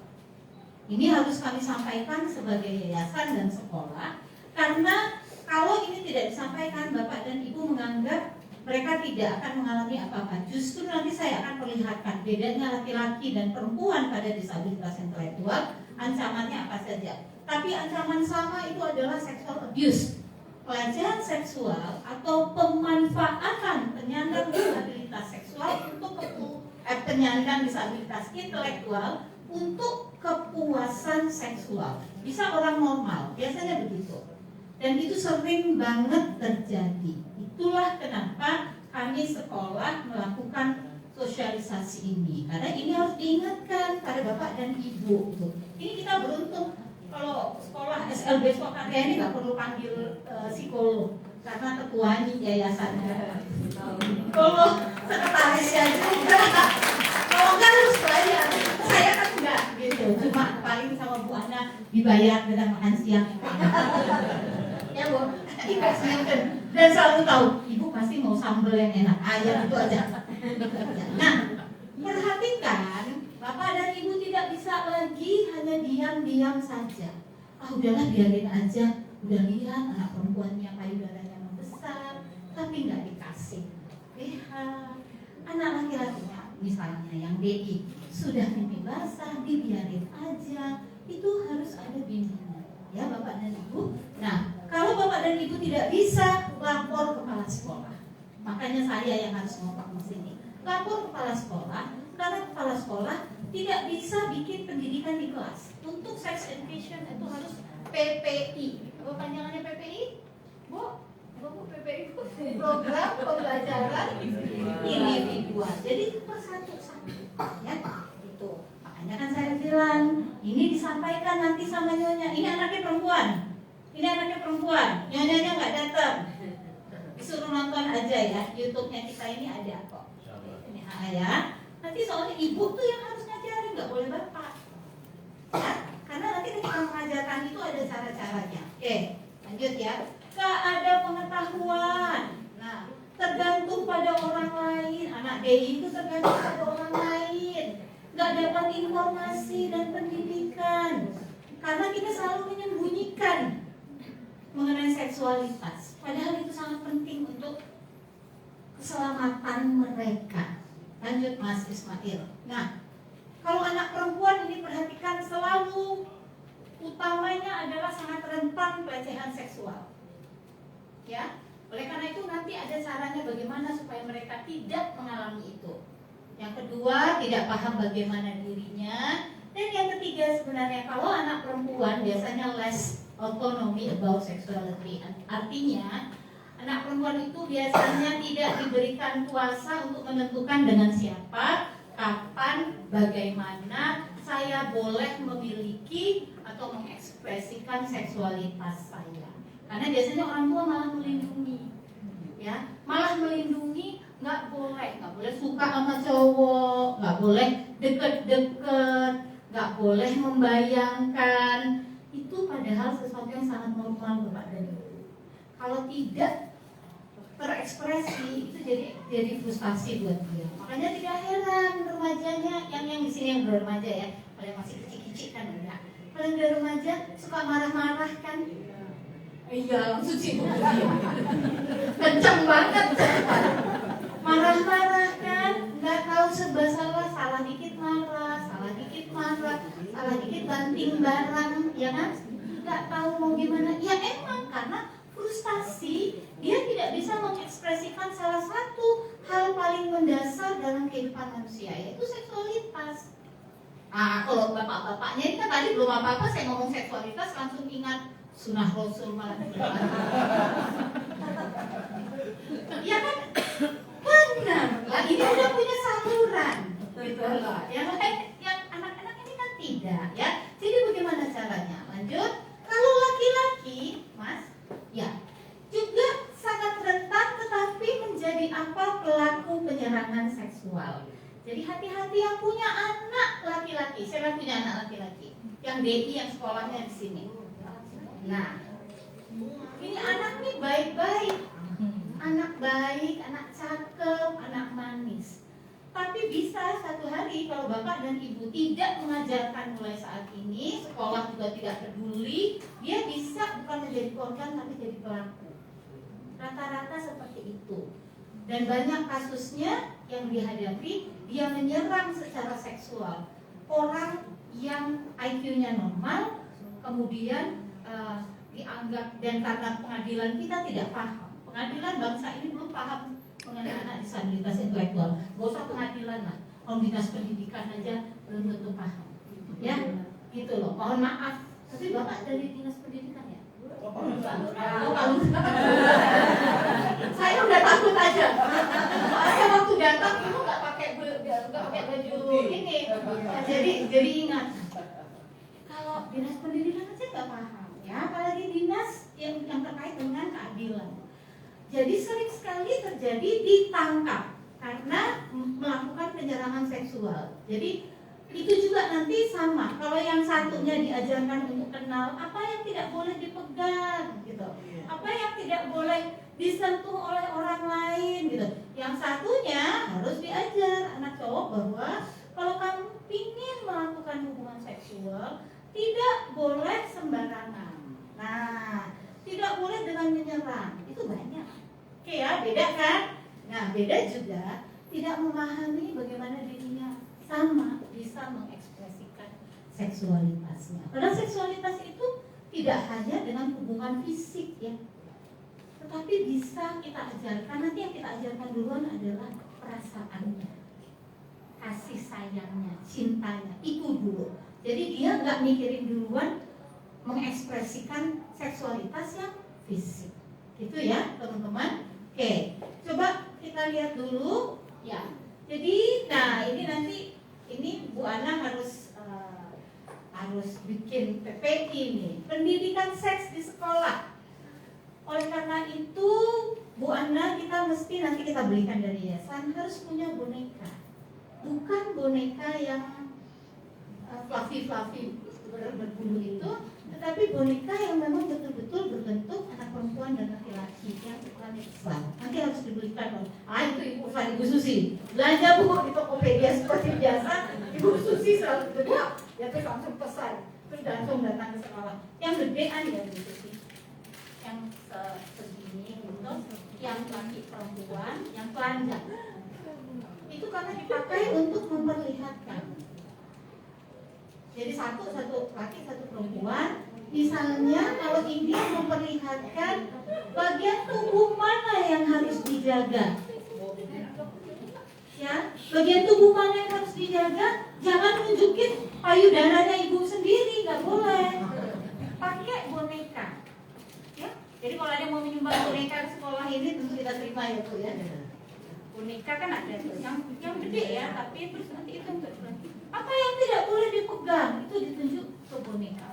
Ini harus kami sampaikan sebagai yayasan dan sekolah, karena kalau ini tidak disampaikan, Bapak dan Ibu menganggap mereka tidak akan mengalami apa-apa. Justru nanti saya akan perlihatkan bedanya laki-laki dan perempuan pada disabilitas intelektual, ancamannya apa saja. Tapi ancaman sama itu adalah sexual abuse, pelecehan seksual atau pemanfaatan penyandang disabilitas seksual untuk penyandang disabilitas intelektual untuk kepuasan seksual. Bisa orang normal, biasanya begitu. Dan itu sering banget terjadi. Itulah kenapa kami sekolah melakukan sosialisasi ini. Karena ini harus diingatkan pada Bapak dan Ibu. Ini kita beruntung kalau sekolah SLB Swakarya ini nggak perlu panggil psikolog karena ketuanya yayasannya. Kalau sekretarisnya juga, kalau nggak harus bayar. Saya kan enggak gitu, cuma paling sama Bu Ana dibayar dengan makan siang. Ya Bu. dikasih makan dan selalu tahu ibu pasti mau sambal yang enak, ayam itu aja. Nah, perhatikan, bapak dan ibu tidak bisa lagi hanya diam-diam saja. Ah udahlah biarin aja, udah lihat anak perempuannya payudaranya membesar, tapi nggak dikasih. Lihat, anak laki-lakinya misalnya yang DI sudah mimpi basah, dibiarin aja, itu harus ada bimbingan, ya bapak dan ibu. Nah, kalau bapak dan ibu tidak bisa, lapor kepala sekolah. Makanya saya yang harus ngomong di sini. Lapor kepala sekolah, karena kepala sekolah tidak bisa bikin pendidikan di kelas. Untuk sex education itu harus PPI. Apa panjangannya PPI? Bu, PPI itu program pembelajaran individual. Jadi persatu-satu, ya itu. Makanya kan saya bilang, ini disampaikan nanti sama nyonya. Ini anaknya perempuan. Ini anaknya perempuan. Nyonyanya nggak datang. Disuruh nonton aja ya. YouTube-nya kita ini ada kok. Ini ya. Nanti soalnya ibu tuh yang harus ngajarin, nggak boleh bapak. Ya, karena nanti ketika mengajarkan itu ada cara-caranya. Oke, lanjut ya. Gak ada pengetahuan. Nah, tergantung pada orang lain. Anak DI itu tergantung pada orang lain. Gak dapat informasi dan pendidikan. Karena kita selalu menyembunyikan mengenai seksualitas. Padahal itu sangat penting untuk keselamatan mereka. Lanjut Mas Ismail. Nah, kalau anak perempuan ini perhatikan selalu utamanya adalah sangat rentan pelecehan seksual. Ya, oleh karena itu nanti ada caranya bagaimana supaya mereka tidak mengalami itu. Yang kedua, tidak paham bagaimana dirinya. Dan yang ketiga sebenarnya kalau anak perempuan biasanya less autonomy about sexuality. Artinya anak perempuan itu biasanya tidak diberikan kuasa untuk menentukan dengan siapa, kapan, bagaimana saya boleh memiliki atau mengekspresikan seksualitas saya. Karena biasanya orang tua malah melindungi, ya, malah melindungi, nggak boleh suka sama cowok, nggak boleh deket-deket, nggak boleh membayangkan. Itu padahal sesuatu yang sangat normal Bapak dan Ibu. Kalau tidak terekspresi itu jadi frustasi buat dia. Makanya tidak heran remajanya yang di sini yang udah remaja ya, kalau yang masih kecil-kecil kan enggak. Kalau yang udah remaja suka marah-marah kan? Iya, langsung sibuk dia. Kenceng banget marah-marah kan? Nggak tahu serba salah dikit marah, salah dikit banting barang, ya kan? Nggak tahu mau gimana. Ya emang karena frustasi, dia tidak bisa mengekspresikan salah satu hal paling mendasar dalam kehidupan manusia, yaitu seksualitas. Ah, kalau bapak-bapaknya ini kan tadi belum apa-apa saya ngomong seksualitas langsung ingat sunnah Rasul malah. Ya kan? Benar. Lah ini udah punya saluran, gitu loh. Yang anak-anak ini kan tidak, ya. Jadi bagaimana caranya? Lanjut. Kalau laki-laki, Mas, ya, juga sangat rentan tetapi menjadi pelaku penyerangan seksual. Jadi hati-hati yang punya anak laki-laki. Saya punya anak laki-laki yang DI yang sekolahnya di sini. Nah, ini anak nih baik-baik, anak baik, anak cakep, anak manis. Tapi bisa satu hari kalau bapak dan ibu tidak mengajarkan mulai saat ini, sekolah juga tidak peduli, dia bisa bukan menjadi korban tapi jadi pelaku. Rata-rata seperti itu. Dan banyak kasusnya yang dihadapi, dia menyerang secara seksual orang yang IQ-nya normal, kemudian dianggap, dan karena pengadilan kita tidak paham, pengadilan bangsa ini belum paham mengenai anak disabilitas intelektual. Gak usah pengadilan lah, kalau dinas pendidikan aja belum tentu paham, ya gitu loh. Mohon maaf, tapi bapak dari dinas pendidikan ya? Saya udah takut aja. Soalnya waktu datang itu nggak pakai baju ini, jadi ingat kalau dinas pendidikan aja nggak paham, ya apalagi dinas yang terkait dengan keadilan. Jadi sering sekali terjadi ditangkap karena melakukan penyerangan seksual. Jadi itu juga nanti sama. Kalau yang satunya diajarkan untuk kenal apa yang tidak boleh dipegang, gitu. Apa yang tidak boleh disentuh oleh orang lain gitu. Yang satunya harus diajar anak cowok bahwa kalau kamu ingin melakukan hubungan seksual tidak boleh sembarangan. Nah, tidak boleh dengan menyerang. Itu banyak. Oke ya, beda kan? Nah, beda juga tidak memahami bagaimana dirinya sama bisa mengekspresikan seksualitasnya. Padahal seksualitas itu tidak hanya dengan hubungan fisik ya, tetapi bisa kita ajarkan. Nanti yang kita ajarkan duluan adalah perasaannya, kasih sayangnya, cintanya, itu dulu. Jadi dia nggak mikirin duluan mengekspresikan seksualitas yang fisik, gitu ya teman-teman. Oke, coba kita lihat dulu ya. Jadi, nah ini nanti ini Bu Ana harus bikin PPI nih, pendidikan seks di sekolah. Oleh karena itu, Bu Ana kita mesti nanti kita belikan dari yayasan harus punya boneka, bukan boneka yang fluffy berbulu itu, tetapi boneka yang memang betul-betul berbentuk anak perempuan dan laki-laki yang ukurannya besar. Nanti harus dibelikan. Itu Ibu Fani, Ibu Susi belanja buku di Tokopedia seperti biasa. Ibu Susi selalu berdua, ya terus langsung pesan, terus langsung datang ke sekolah. Yang gedean ya Ibu Susi, yang segini gitu, yang laki perempuan, yang telanjang. Itu karena dipakai untuk memperlihatkan. Jadi satu laki satu perempuan. Misalnya kalau ini memperlihatkan bagian tubuh mana yang harus dijaga, ya bagian tubuh mana yang harus dijaga. Jangan nunjukin payudaranya ibu sendiri, nggak boleh. Pakai boneka, ya. Jadi kalau ada yang mau menyumbang boneka ke sekolah ini tentu kita terima ya Bu ya. Boneka kan ada tuh yang gede ya, tapi terus nanti itu untuk apa yang tidak boleh dipegang itu ditunjuk ke boneka.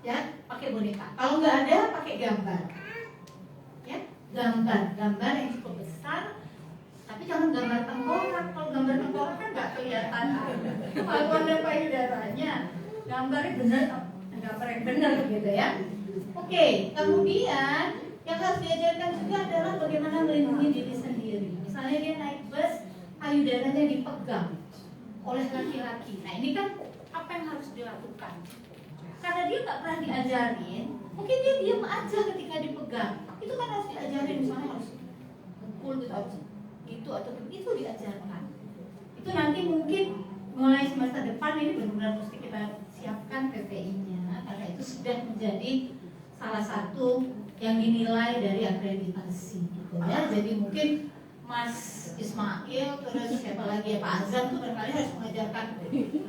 Ya, pakai boneka. Kalau nggak ada, pakai gambar. Ya, gambar yang cukup besar. Tapi jangan gambar tengkorak. Kalau gambar tengkorak kan nggak kelihatan warna payudaranya. Gambarnya benar, gambar yang benar gitu ya. Oke, kemudian yang harus diajarkan juga adalah bagaimana melindungi diri sendiri. Misalnya dia naik bus, payudaranya dipegang oleh laki-laki. Nah ini kan apa yang harus dilakukan? Karena dia nggak pernah diajarin, mungkin dia diam aja ketika dipegang. Itu kan harus diajarin, misalnya harus pukul gitu, harus itu atau itu diajarkan. Itu nanti mungkin mulai semester depan ini benar-benar mesti kita siapkan PPI-nya, karena itu sudah menjadi salah satu yang dinilai dari akreditasi gitu ya. Jadi mungkin Mas Ismail terus siapa lagi ya Pak Azam tuh barangkali harus mengajarkan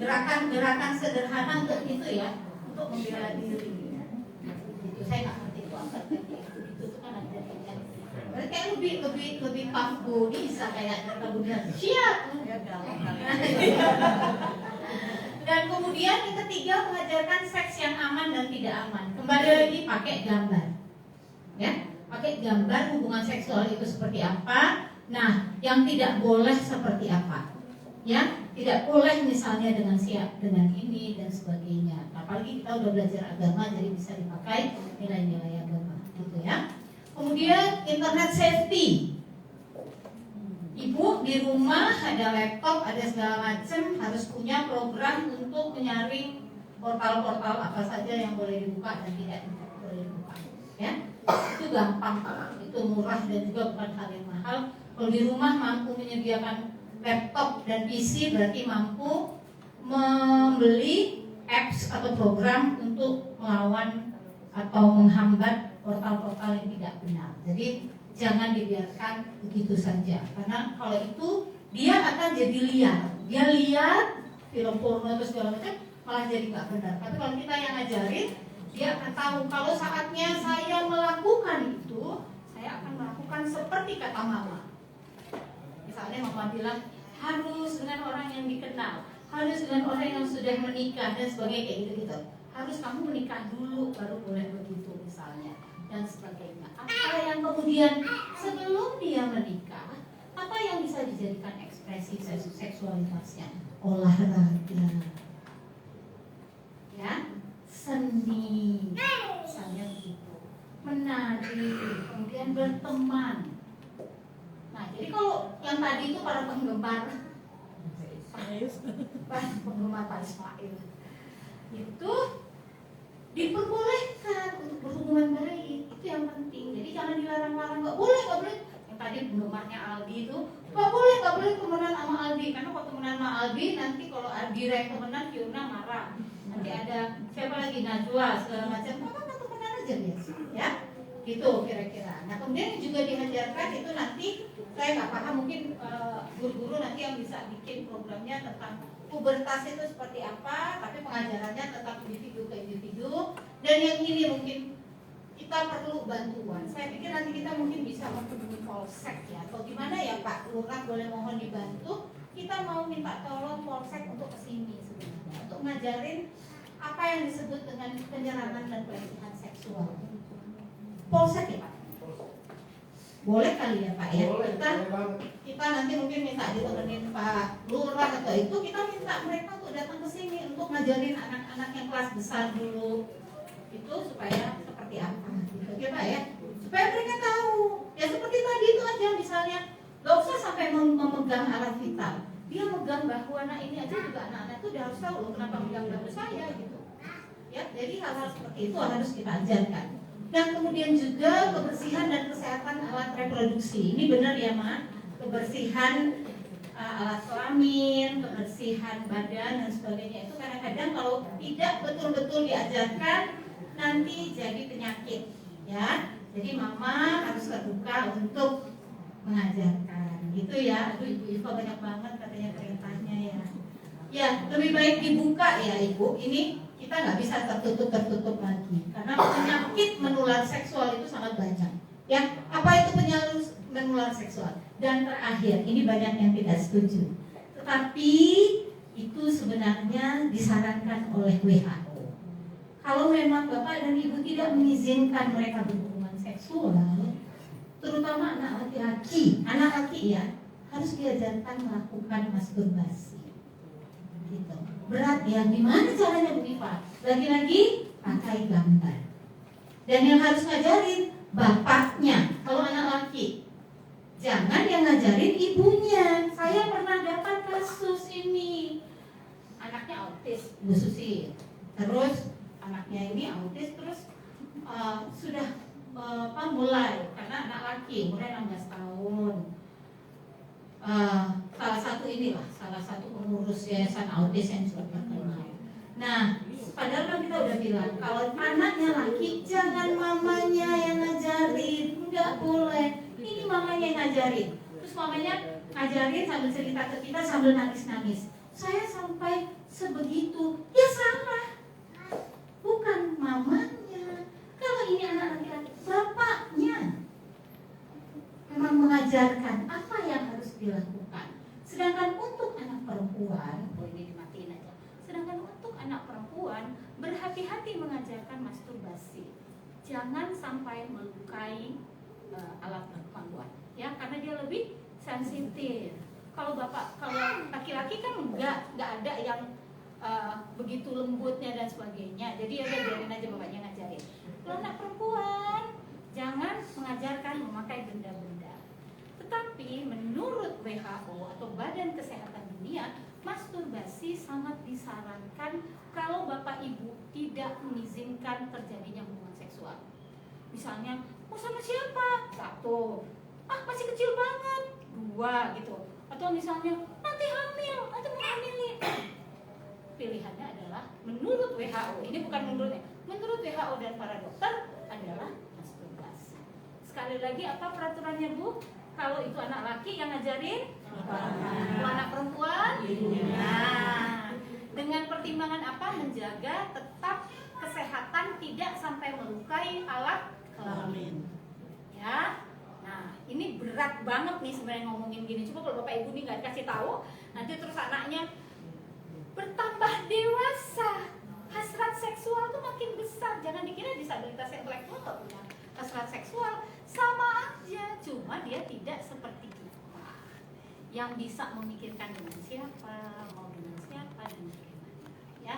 gerakan-gerakan sederhana untuk itu ya, untuk membela diri. Itu saya nggak ngerti itu apa itu kan ada kan. Berarti kayak lebih pangku bisa kayak kemudian siap. Dan kemudian yang ketiga mengajarkan seks yang aman dan tidak aman. Kembali lagi pakai gambar. Ya, pakai gambar hubungan seksual itu seperti apa. Nah, yang tidak boleh seperti apa? Ya, tidak boleh misalnya dengan siap dengan ini dan sebagainya. Apalagi kita udah belajar agama, jadi bisa dipakai nilai-nilai agama, gitu ya. Kemudian internet safety. Ibu di rumah ada laptop, ada segala macam, harus punya program untuk menyaring portal-portal apa saja yang boleh dibuka dan tidak boleh dibuka. Ya, itu gampang, itu murah dan juga bukan hal yang mahal. Kalau di rumah mampu menyediakan laptop dan PC berarti mampu membeli apps atau program untuk melawan atau menghambat portal-portal yang tidak benar. Jadi jangan dibiarkan begitu saja, karena kalau itu dia akan jadi liar. Dia liar film porno atau segala macam malah jadi nggak benar. Tapi kalau kita yang ngajarin, dia akan tahu kalau saatnya saya melakukan itu, saya akan melakukan seperti kata mama. Misalnya mama bilang harus dengan orang yang dikenal, harus dengan orang yang sudah menikah dan sebagainya kayak gitu-gitu. Harus kamu menikah dulu baru boleh begitu misalnya dan sebagainya. Apa yang kemudian sebelum dia menikah, apa yang bisa dijadikan ekspresi seksualitasnya? Olahraga, ya, seni, misalnya begitu. dan berteman. Nah, jadi kalau yang tadi itu para penggemar Pak Ismail itu diperbolehkan untuk berhubungan baik, itu yang penting. Jadi jangan dilarang-larang, nggak boleh. Yang tadi penggemarnya Aldi itu nggak boleh temenan sama Aldi, karena kalau temenan sama Aldi nanti kalau Aldi temenan Fiona marah. Nanti ada siapa lagi Najwa segala macam, apa temenan aja ya, gitu kira-kira. Nah kemudian juga diajarkan itu nanti saya nggak paham, mungkin guru-guru nanti yang bisa bikin programnya tentang pubertas itu seperti apa, tapi pengajarannya tentang individu ke individu. Dan yang ini mungkin kita perlu bantuan. Saya pikir nanti kita mungkin bisa menghubungi polsek ya, atau gimana ya Pak Lurah, boleh mohon dibantu. Kita mau minta tolong polsek untuk kesini sebenarnya, untuk ngajarin apa yang disebut dengan penyerangan dan pelecehan seksual. Polsek ya Pak? Boleh kali ya Pak ya? Kita nanti mungkin minta ditemenin Pak Lurah atau itu, kita minta mereka untuk datang ke sini untuk ngajarin anak-anak yang kelas besar dulu itu supaya seperti apa gitu ya Pak ya, supaya mereka tahu ya, seperti tadi itu aja misalnya, gak usah sampai memegang alat vital, dia megang bahu anak ini aja juga, anak-anak itu udah harus tahu loh kenapa megang bahu saya gitu ya. Jadi hal-hal seperti itu harus kita ajarkan. Dan kemudian juga kebersihan dan kesehatan alat reproduksi. Ini benar ya Ma, kebersihan alat kelamin, kebersihan badan dan sebagainya itu kadang-kadang kalau tidak betul-betul diajarkan nanti jadi penyakit ya. Jadi Mama harus terbuka untuk mengajarkan gitu ya. Aduh Ibu Iva banyak banget katanya perintahnya ya. Ya lebih baik dibuka ya Ibu. Ini kita nggak bisa tertutup lagi karena penyakit menular seksual itu sangat banyak ya. Apa itu penyakit menular seksual? Dan terakhir, ini banyak yang tidak setuju, tetapi itu sebenarnya disarankan oleh WHO. Kalau memang Bapak dan Ibu tidak mengizinkan mereka berhubungan seksual, terutama anak laki-laki ya, harus diajarkan melakukan masturbasi gitu. Berat ya, gimana caranya Bu Iva? Lagi-lagi pakai gambar. Dan yang harus ngajarin bapaknya kalau anak laki, jangan yang ngajarin ibunya. Saya pernah dapat kasus ini, anaknya autis Bu Susi, terus anaknya ini autis, terus sudah mulai, karena anak laki umurnya 16 tahun, salah satu pengurus yayasan autis yang sudah terkenal. Nah, padahal kan kita udah bilang kalau anaknya laki jangan mamanya yang ngajarin, nggak boleh. Ini mamanya yang ngajarin. Terus mamanya ngajarin sambil cerita ke kita sambil nangis-nangis. Saya sampai sebegitu, ya salah. Bukan mamanya. Kalau ini anak laki-laki, bapaknya memang mengajarkan apa yang harus dilakukan. Sedangkan untuk anak perempuan, ini dimatiin aja. Sedangkan untuk anak perempuan, berhati-hati mengajarkan masturbasi. Jangan sampai melukai alat kemaluan, ya, karena dia lebih sensitif. Kalau laki-laki kan nggak ada yang begitu lembutnya dan sebagainya. Jadi ya biarin aja bapaknya ngajarin. Kalau anak perempuan, jangan mengajarkan memakai benda-benda. Tetapi menurut WHO atau Badan Kesehatan Dunia, masturbasi sangat disarankan kalau bapak ibu tidak mengizinkan terjadinya hubungan seksual. Misalnya, mau sama siapa? 1. Masih kecil banget. 2 gitu. Atau misalnya, nanti hamil, nanti mau hamilin. Pilihannya adalah menurut WHO, ini bukan menurut WHO dan para dokter adalah masturbasi. Sekali lagi, apa peraturannya Bu? Kalau itu anak laki yang ngajarin, kalau anak perempuan, nah, dengan pertimbangan apa? Menjaga tetap kesehatan, tidak sampai melukai alat kelamin. Ya, nah ini berat banget nih sebenarnya ngomongin gini. Coba kalau bapak ibu nih nggak kasih tahu, nanti terus anaknya bertambah dewasa, hasrat seksual tuh makin besar. Jangan dikira disabilitas intelektual nggak punya hasrat seksual, sama aja, cuma dia tidak seperti kita yang bisa memikirkan dengan siapa, mau dengan siapa dan bagaimana. Ya,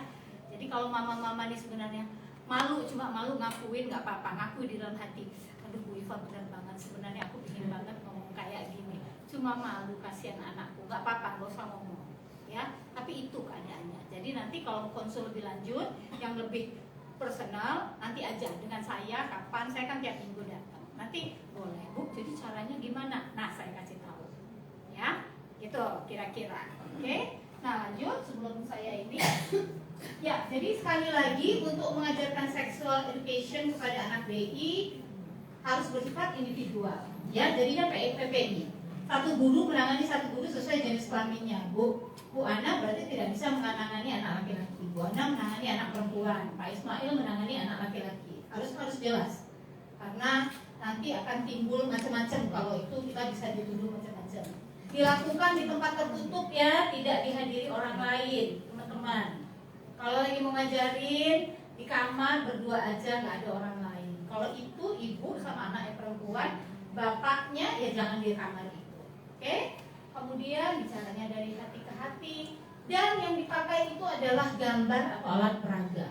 jadi kalau mama-mama nih sebenarnya malu, cuma malu ngakuin nggak apa-apa, ngaku di dalam hati. aduh Bu Iva benar banget, sebenarnya aku ingin banget ngomong kayak gini, cuma malu kasihan anakku. Gak apa-apa, gak usah ngomong ya, tapi itu keadaannya. Jadi nanti kalau konsul lebih lanjut yang lebih personal, nanti aja dengan saya kapan, saya kan tiap minggu datang. Nanti boleh Bu, jadi caranya gimana? Nah saya kasih tahu ya, gitu kira-kira. Oke, nah lanjut sebelum saya ini ya, jadi sekali lagi untuk mengajarkan sexual education kepada anak BI harus bersifat individual ya, jadinya PPI. Satu guru menangani satu guru sesuai jenis kelaminnya. Bu Ana berarti tidak bisa menangani anak laki-laki, Bu Ana menangani anak perempuan, Pak Ismail menangani anak laki-laki. Harus jelas, karena nanti akan timbul macam-macam kalau itu kita bisa dituduh macam-macam. Dilakukan di tempat tertutup ya, tidak dihadiri orang lain, teman-teman. Kalau lagi mau ngajarin di kamar berdua aja, nggak ada orang lain. Kalau itu ibu sama anak yang perempuan, bapaknya ya jangan di kamar itu. Oke? Kemudian bicaranya dari hati ke hati, dan yang dipakai itu adalah gambar atau alat peraga.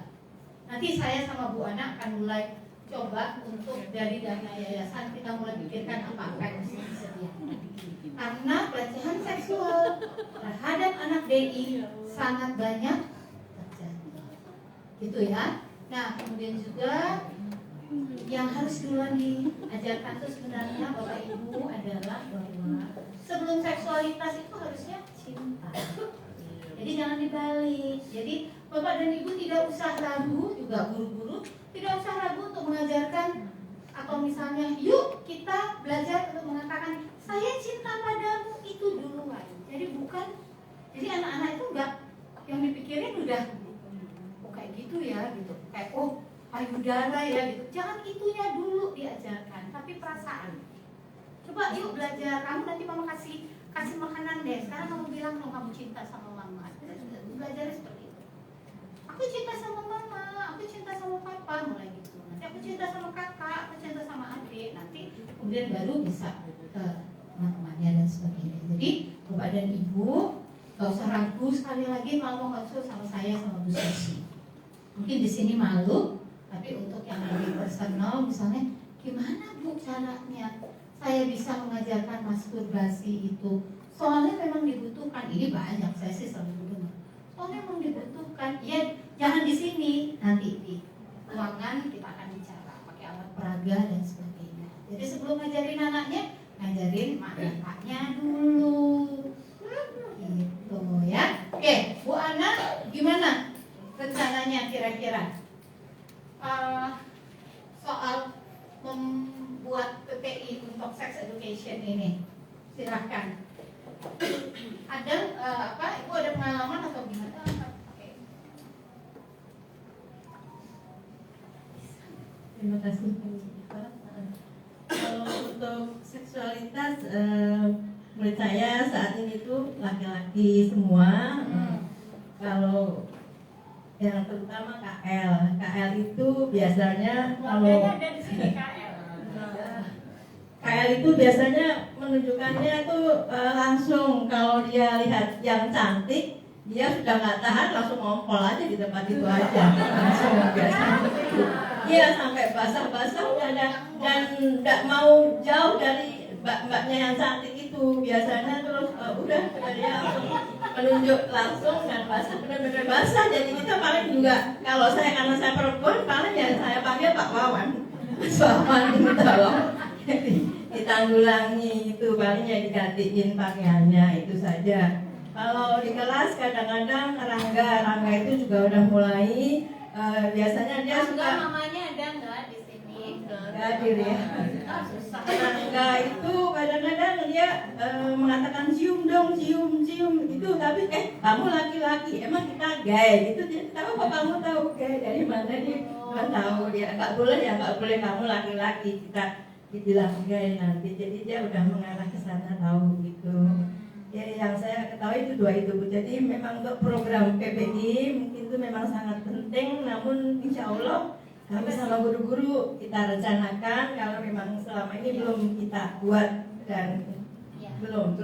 Nanti saya sama Bu Ana akan mulai coba untuk dari dana yayasan kita mulai pikirkan apa yang mesti disediakan. Karena pelecehan seksual terhadap anak DI sangat banyak terjadi, gitu ya. Nah kemudian juga yang harus duluan diajarkan itu sebenarnya Bapak Ibu adalah bahwa sebelum seksualitas itu harusnya cinta. Jadi jangan dibalik. Jadi Bapak dan Ibu tidak usah ragu, juga guru-guru tidak usah ragu untuk mengajarkan, atau misalnya yuk kita belajar untuk mengatakan saya cinta padamu, itu duluan. Jadi bukan, jadi anak-anak itu enggak yang dipikirin udah oh kayak gitu ya gitu, kayak oh payudara ya gitu. Jangan itunya dulu diajarkan, tapi perasaan. Coba yuk belajar, kamu nanti mama kasih makanan deh. Sekarang kamu bilang kalau kamu cinta sama mama, belajar seperti itu. Aku cinta sama mama, aku cinta sama papa, mulai gitu. Nanti aku cinta sama kakak, aku cinta sama adik. Nanti kemudian baru bisa ke teman-temannya dan sebagainya. Jadi Bapak dan Ibu gak usah ragu sekali lagi mau konsul sama saya sama Bu Susi. Mungkin di sini malu, tapi untuk yang lebih personal, misalnya gimana Bu caranya saya bisa mengajarkan masturbasi itu? Soalnya memang dibutuhkan. Ini banyak, saya sih selalu dengar. Soalnya memang dibutuhkan. Ya jangan di sini, nanti di ruangan kita akan bicara pakai alat peraga dan sebagainya. Jadi sebelum ngajarin anaknya, ngajarin mak bapaknya dulu. Gitu ya. Oke, Bu Ana, gimana rencananya kira-kira? Soal membuat PPI untuk sex education ini, silahkan. Ada Ibu ada pengalaman atau gimana? Okay. Terima kasih. Kalau untuk seksualitas, menurut saya saat ini tuh laki-laki semua. Kalau yang terutama KL itu biasanya kalau KL itu biasanya menunjukkannya tuh langsung kalau dia lihat yang cantik dia sudah nggak tahan langsung ngompol aja di tempat itu aja langsung biasanya. Iya sampai basah-basah dan nggak mau jauh dari mbak-mbaknya yang cantik itu biasanya terus udah dia langsung menunjuk langsung dan basah benar-benar basah. Jadi kita paling juga kalau saya karena saya perempuan paling ya saya panggil Pak Wawan. Wawan tolong ditanggulangi itu paling ya digantiin pakaiannya itu saja. Kalau di kelas kadang-kadang Rangga itu juga udah mulai biasanya dia suka mamanya ada nggak di sini? hadir ya. Rangga itu kadang-kadang dia mengatakan cium dong, cium itu tapi kamu laki-laki emang kita gay gitu. Dia tahu kok kamu tahu gay dari mana dia tahu dia nggak boleh kamu laki-laki kita dibilang gay nanti. Jadi dia udah mengarah ke sana tahu gitu. Ya yang saya ketahui itu dua itu. Jadi memang untuk program PPI mungkin itu memang sangat penting. Namun insya Allah kami sama guru-guru kita rencanakan kalau memang selama ini belum kita buat dan ya. belum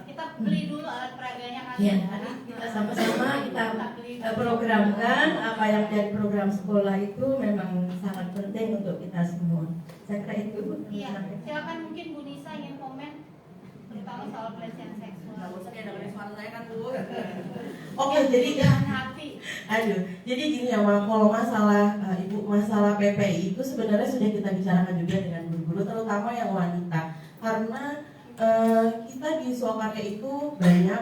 Kita beli dulu alat peraganya kan? ya, kita sama-sama kita programkan apa yang menjadi program sekolah itu memang sangat penting untuk kita semua. Saya kira itu. Iya, silakan mungkin Bu Nisa ingin komen terutama soal pelecehan seksual. Nggak bosan ya dengerin suara saya kan Bu. Oke, jadi Jangan hati. aduh, jadi gini ya Ma, kalau masalah Ibu, masalah PPI itu sebenarnya sudah kita bicarakan juga dengan guru-guru, terutama yang wanita, karena kita di Swakarya itu banyak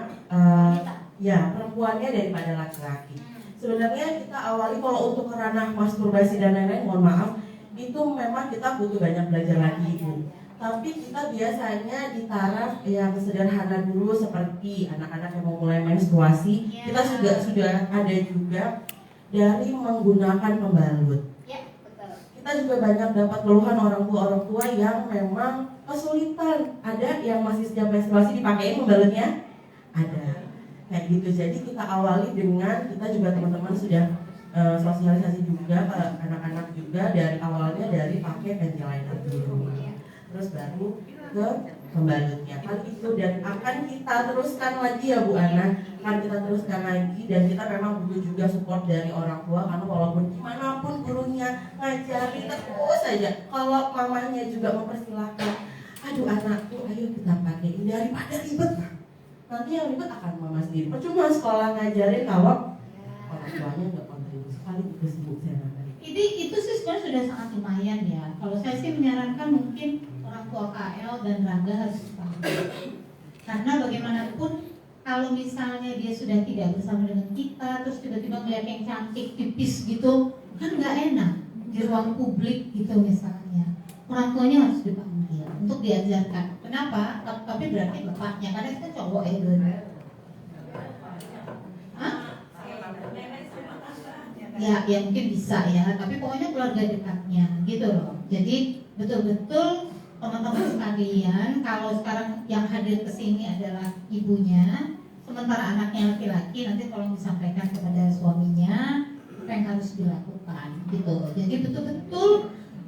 ya perempuannya daripada laki-laki. Sebenarnya kita awali kalau untuk ranah masturbasi dan lain-lain, mohon maaf, itu memang kita butuh banyak belajar lagi Ibu. Tapi kita biasanya di taraf yang sederhana dulu seperti anak-anak yang mau mulai menstruasi, kita sudah ada juga dari menggunakan pembalut. Ya, betul. Kita juga banyak dapat keluhan orang tua yang memang kesulitan. Ada yang masih setiap menstruasi dipakein pembalutnya, ada kayak gitu. Jadi kita awali dengan kita juga teman-teman sudah sosialisasi juga ke anak-anak juga dari awalnya dari pakai panty liner dulu. Terus baru ke pembalutnya kan itu, dan akan kita teruskan lagi ya Bu Ana, akan kita teruskan lagi, dan kita memang butuh juga support dari orang tua karena walaupun gimana pun gurunya ngajari terus saja, kalau mamanya juga mempersilahkan, aduh anakku ayo kita pakai daripada ribet, nanti yang ribet akan mama sendiri. Percuma sekolah ngajarin kalau orang tuanya nggak kontribusi sekali itu sih Bu saya. Itu sih sebenarnya sudah sangat lumayan ya. Kalau saya sih menyarankan mungkin orang tua KL dan Rangga harus paham. Karena bagaimanapun kalau misalnya dia sudah tidak bersama dengan kita, terus tiba-tiba ngeliat yang cantik, tipis gitu, kan nggak enak di ruang publik gitu misalnya. Orang tuanya harus dipanggil untuk diajarkan. Kenapa? Tapi berarti bapaknya, karena kita cowok ya dulu. Ya mungkin bisa ya, tapi pokoknya keluarga dekatnya gitu loh. Jadi betul-betul teman-teman sekalian, kalau sekarang yang hadir ke sini adalah ibunya, sementara anaknya laki-laki, nanti tolong disampaikan kepada suaminya apa yang harus dilakukan gitu. Jadi betul-betul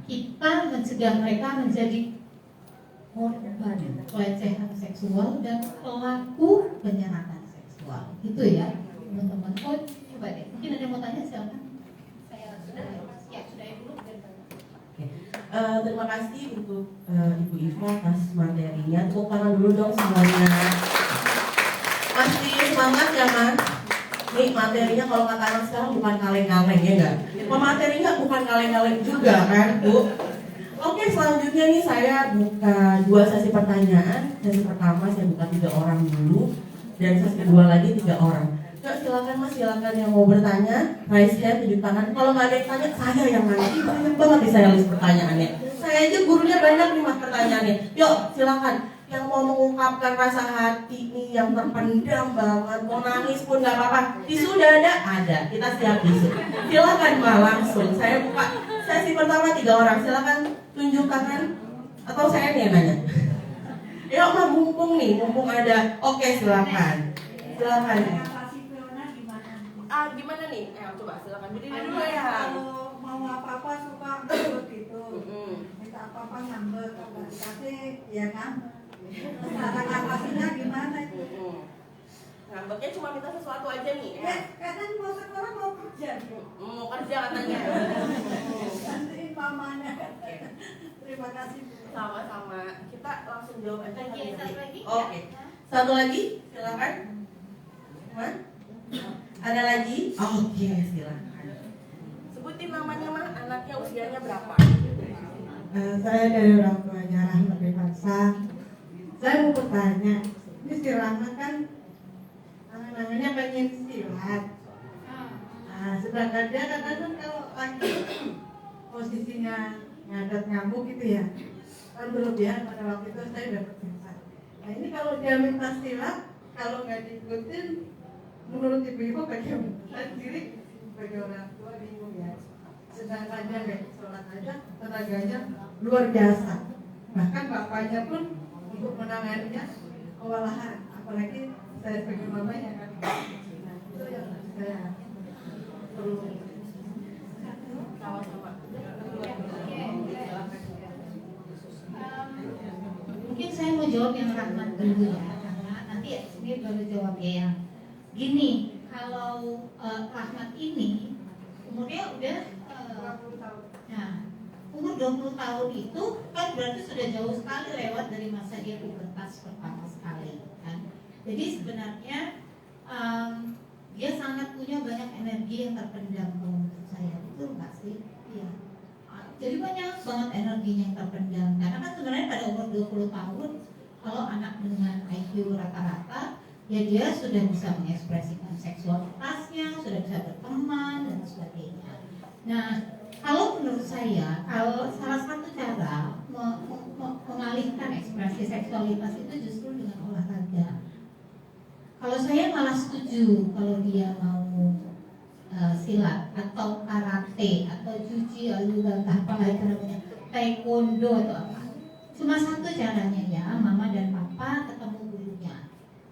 kita mencegah mereka menjadi korban pelecehan seksual dan pelaku penyerahan seksual. Itu ya teman-teman. Oh, coba deh, mungkin ada yang mau tanya, silakan. Saya sudah dulu. Terima kasih untuk Ibu Iva atas materinya. Tepuk tangan dulu dong semuanya. Pasti semangat ya Mas. Nih materinya kalau kata anak sekarang bukan kaleng-kaleng ya enggak? Pematerinya bukan kaleng-kaleng juga kan Bu? Oke, selanjutnya nih saya buka 2 sesi pertanyaan. Sesi pertama saya buka 3 orang dulu, dan sesi kedua lagi 3 orang. Silakan Mas, silakan yang mau bertanya, raise hand, tunjuk tangan. Kalau nggak ada yang tanya, saya yang nanya. Banyak banget nih saya list pertanyaannya. Saya aja gurunya banyak nih Mas pertanyaannya. Yuk, silakan. Yang mau mengungkapkan rasa hati nih yang terpendam banget, mau nangis pun nggak apa-apa. Tisu udah ada. Kita siap tisu. Silakan Mbak langsung. Saya buka sesi pertama 3 orang. Silakan tunjuk tangan. Atau saya nih yang nanya. Yuk Mbak, mumpung ada. Oke, silakan. Silakan. Gimana nih? Coba silakan berdiri dulu ya. Kalau mau apa-apa suka ngambek gitu. Minta apa-apa ngambek, kalau dikasih ya kan. Cara ngatasinya gimana itu? Ngambeknya cuma minta sesuatu aja nih. Kadang mau sekolah mau kerja. Mau kerja katanya. Gantiin mamanya. Terima kasih. Sama-sama. Kita langsung jawab aja. Satu lagi. Oke. Satu lagi, silakan. Mas? Ada lagi? Oke, silakan. Sebutin namanya Mah, anaknya usianya berapa? Saya dari orang tuanya Rahmat Devansa. Saya mau bertanya, ini si Rahmat kan namanya pengen silat. Sedangkan dia kadang-kadang kalau lagi posisinya ngadat nyambuk gitu ya, kan berlebihan. Pada waktu itu saya dapat silat. Nah ini kalau dia minta silat, kalau nggak diikutin, menurut ibu-ibu bagaimana? Saya sendiri sebagai orang tua bingung ya. Sedangkan dia nggak sholat aja, tenaganya luar biasa. Bahkan bapaknya pun untuk menanganinya kewalahan. Apalagi saya sebagai mamanya kan. Nah, itu yang saya perlu. Sama-sama. Mungkin saya mau jawab yang Rahmat dulu ya, karena nanti ya sini baru jawab ya. Gini, kalau Rahmat ini umurnya udah 20 tahun. nah, umur 20 tahun itu kan berarti sudah jauh sekali lewat dari masa dia pubertas pertama sekali kan. Jadi sebenarnya dia sangat punya banyak energi yang terpendam kalau menurut saya, betul nggak sih? Iya. Jadi banyak banget energinya yang terpendam karena kan sebenarnya pada umur 20 tahun kalau anak dengan IQ rata-rata ya dia sudah bisa mengekspresikan seksualitasnya, sudah bisa berteman dan sebagainya. Nah, kalau menurut saya, kalau salah satu cara mengalihkan ekspresi seksualitas itu justru dengan olahraga. Kalau saya malah setuju kalau dia mau silat atau karate atau juji apa lagi namanya, taekwondo atau apa. Cuma satu caranya ya, mama dan papa ketemu gurunya,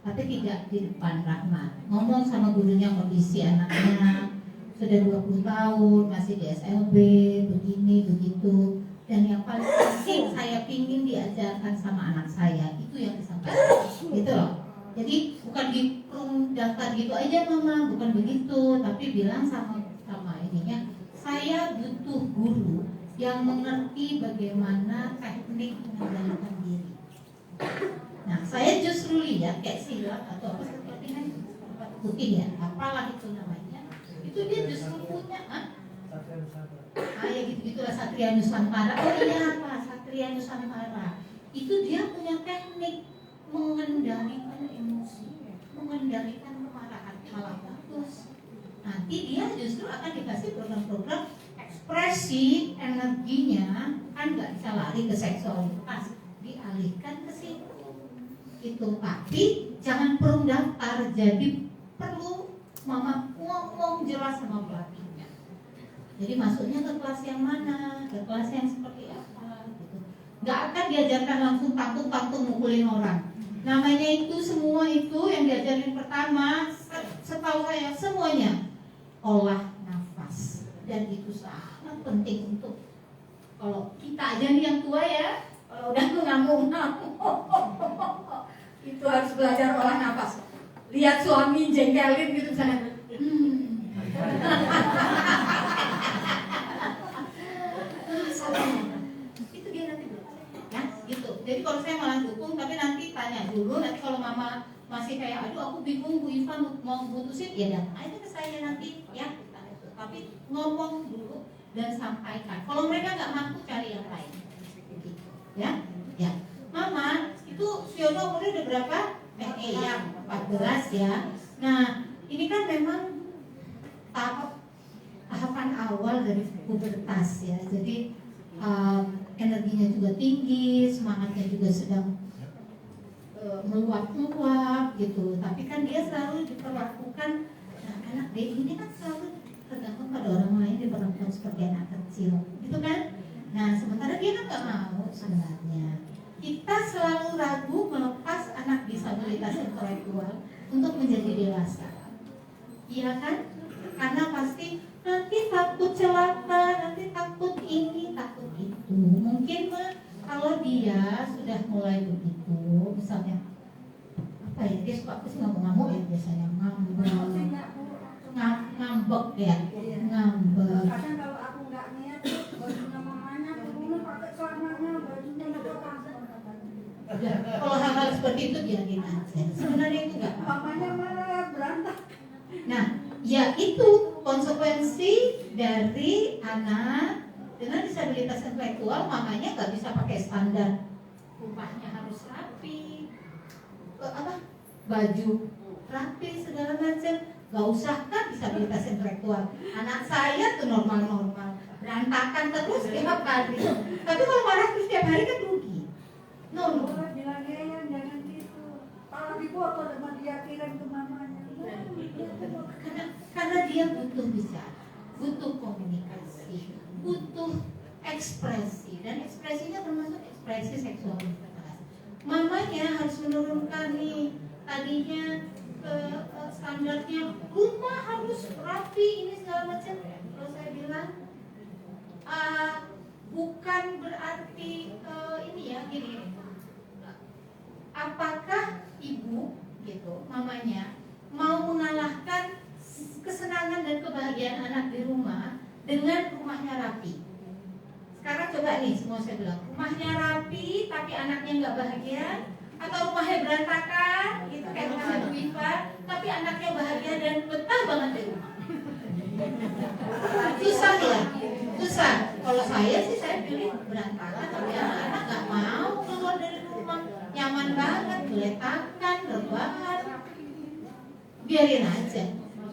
tapi tidak di depan Rahmat. Ngomong sama gurunya kondisi anaknya sudah 20 tahun, masih di SLB, begini, begitu. Dan yang paling penting saya pingin diajarkan sama anak saya, itu yang disampaikan, gitu loh. Jadi bukan daftar gitu aja mama, bukan begitu, tapi bilang sama ininya, saya butuh guru yang mengerti bagaimana teknik mengendalikan diri. Nah, saya justru lihat kayak silat atau apa seperti ini, putih ya, apalah itu namanya, itu dia justru punya, ya gitu-gitulah Satria Nusantara. Oh iya apa, Satria Nusantara itu dia punya teknik mengendalikan emosi, mengendalikan kemarahan, malah bagus. Nanti dia justru akan dikasih program-program ekspresi energinya, kan nggak bisa lari ke seksualitas, dialihkan ke situ. Itu tapi jangan perlu daftar, jadi perlu mama ngomong jelas sama pelatihnya. Jadi masuknya ke kelas yang mana, ke kelas yang seperti apa, gitu. Nggak akan diajarkan langsung tangtung-tangtung mukulin orang. Namanya itu semua itu yang diajarin pertama, setahu saya semuanya olah nafas, dan itu sangat penting untuk kalau kita aja nih yang tua ya, kalau udah ngamuk-ngamuk itu harus belajar olah nafas. Lihat suami jengkelin gitu misalnya, itu dia nanti ya, gitu. Jadi kalau saya malah dukung, tapi nanti tanya dulu. Nanti kalau mama masih kayak, aduh aku bingung Bu Iva mau putusin, ya datang aja ke saya nanti ya. Tapi ngomong dulu dan sampaikan. Kalau mereka nggak mampu, cari yang lain. Gitu. Ya, ya. Mama itu Siono umurnya udah berapa? Yang 14 ya. Nah, ini kan memang tahapan awal dari pubertas ya. Jadi energinya juga tinggi, semangatnya juga sedang meluap-luap gitu. Tapi kan dia selalu diperlakukan, nah, anak dia ini kan selalu tergantung pada orang lain, diperlakukan seperti anak kecil, gitu kan? Nah, sementara dia kan nggak mau sebenarnya. Kita selalu ragu melepas anak disabilitas intelektual untuk menjadi dewasa, iya kan? Karena pasti nanti takut celaka, nanti takut ini, takut itu. Mungkin kalau dia sudah mulai begitu, misalnya apa ya, dia suka pasti ngamuk-ngamuk ya biasanya, ngambek ya, ngambek. Kadang kalau aku nggak niat, bajunya mamanya dulu pakai celananya, bajunya nggak pakai. Kalau hal-hal seperti itu biarin aja. Sebenarnya itu nggak apa-apa. Mamanya malah berantak. Nah, ya itu konsekuensi dari anak dengan disabilitas intelektual. Mamanya nggak bisa pakai standar rumahnya harus rapi, baju rapi segala macam. Gak usah kan disabilitas intelektual. Anak saya tuh normal-normal, berantakan terus tiap hari. Tapi kalau marah terus tiap hari kan rugi. No. Bilangnya ya jangan gitu. Kalau difoto sama dia kirim ke mamanya. Karena dia butuh bicara, butuh komunikasi, butuh ekspresi, dan ekspresinya termasuk ekspresi seksualitas. Mamanya harus menurunkan nih, tadinya standarnya rumah harus rapi ini segala macam. Kalau saya bilang bukan berarti ini ya gini. Apakah ibu gitu, mamanya mau mengalahkan kesenangan dan kebahagiaan anak di rumah dengan rumahnya rapi? Sekarang coba nih semua saya bilang, rumahnya rapi tapi anaknya nggak bahagia, atau rumahnya berantakan, gitu kayak rumahnya Bu Iva, tapi anaknya bahagia dan betah banget di rumah. Susah ya, susah. Kalau saya sih saya pilih berantakan, tapi anak-anak nggak mau keluar dari rumah, nyaman banget, geletakan, rebahan, biarin aja.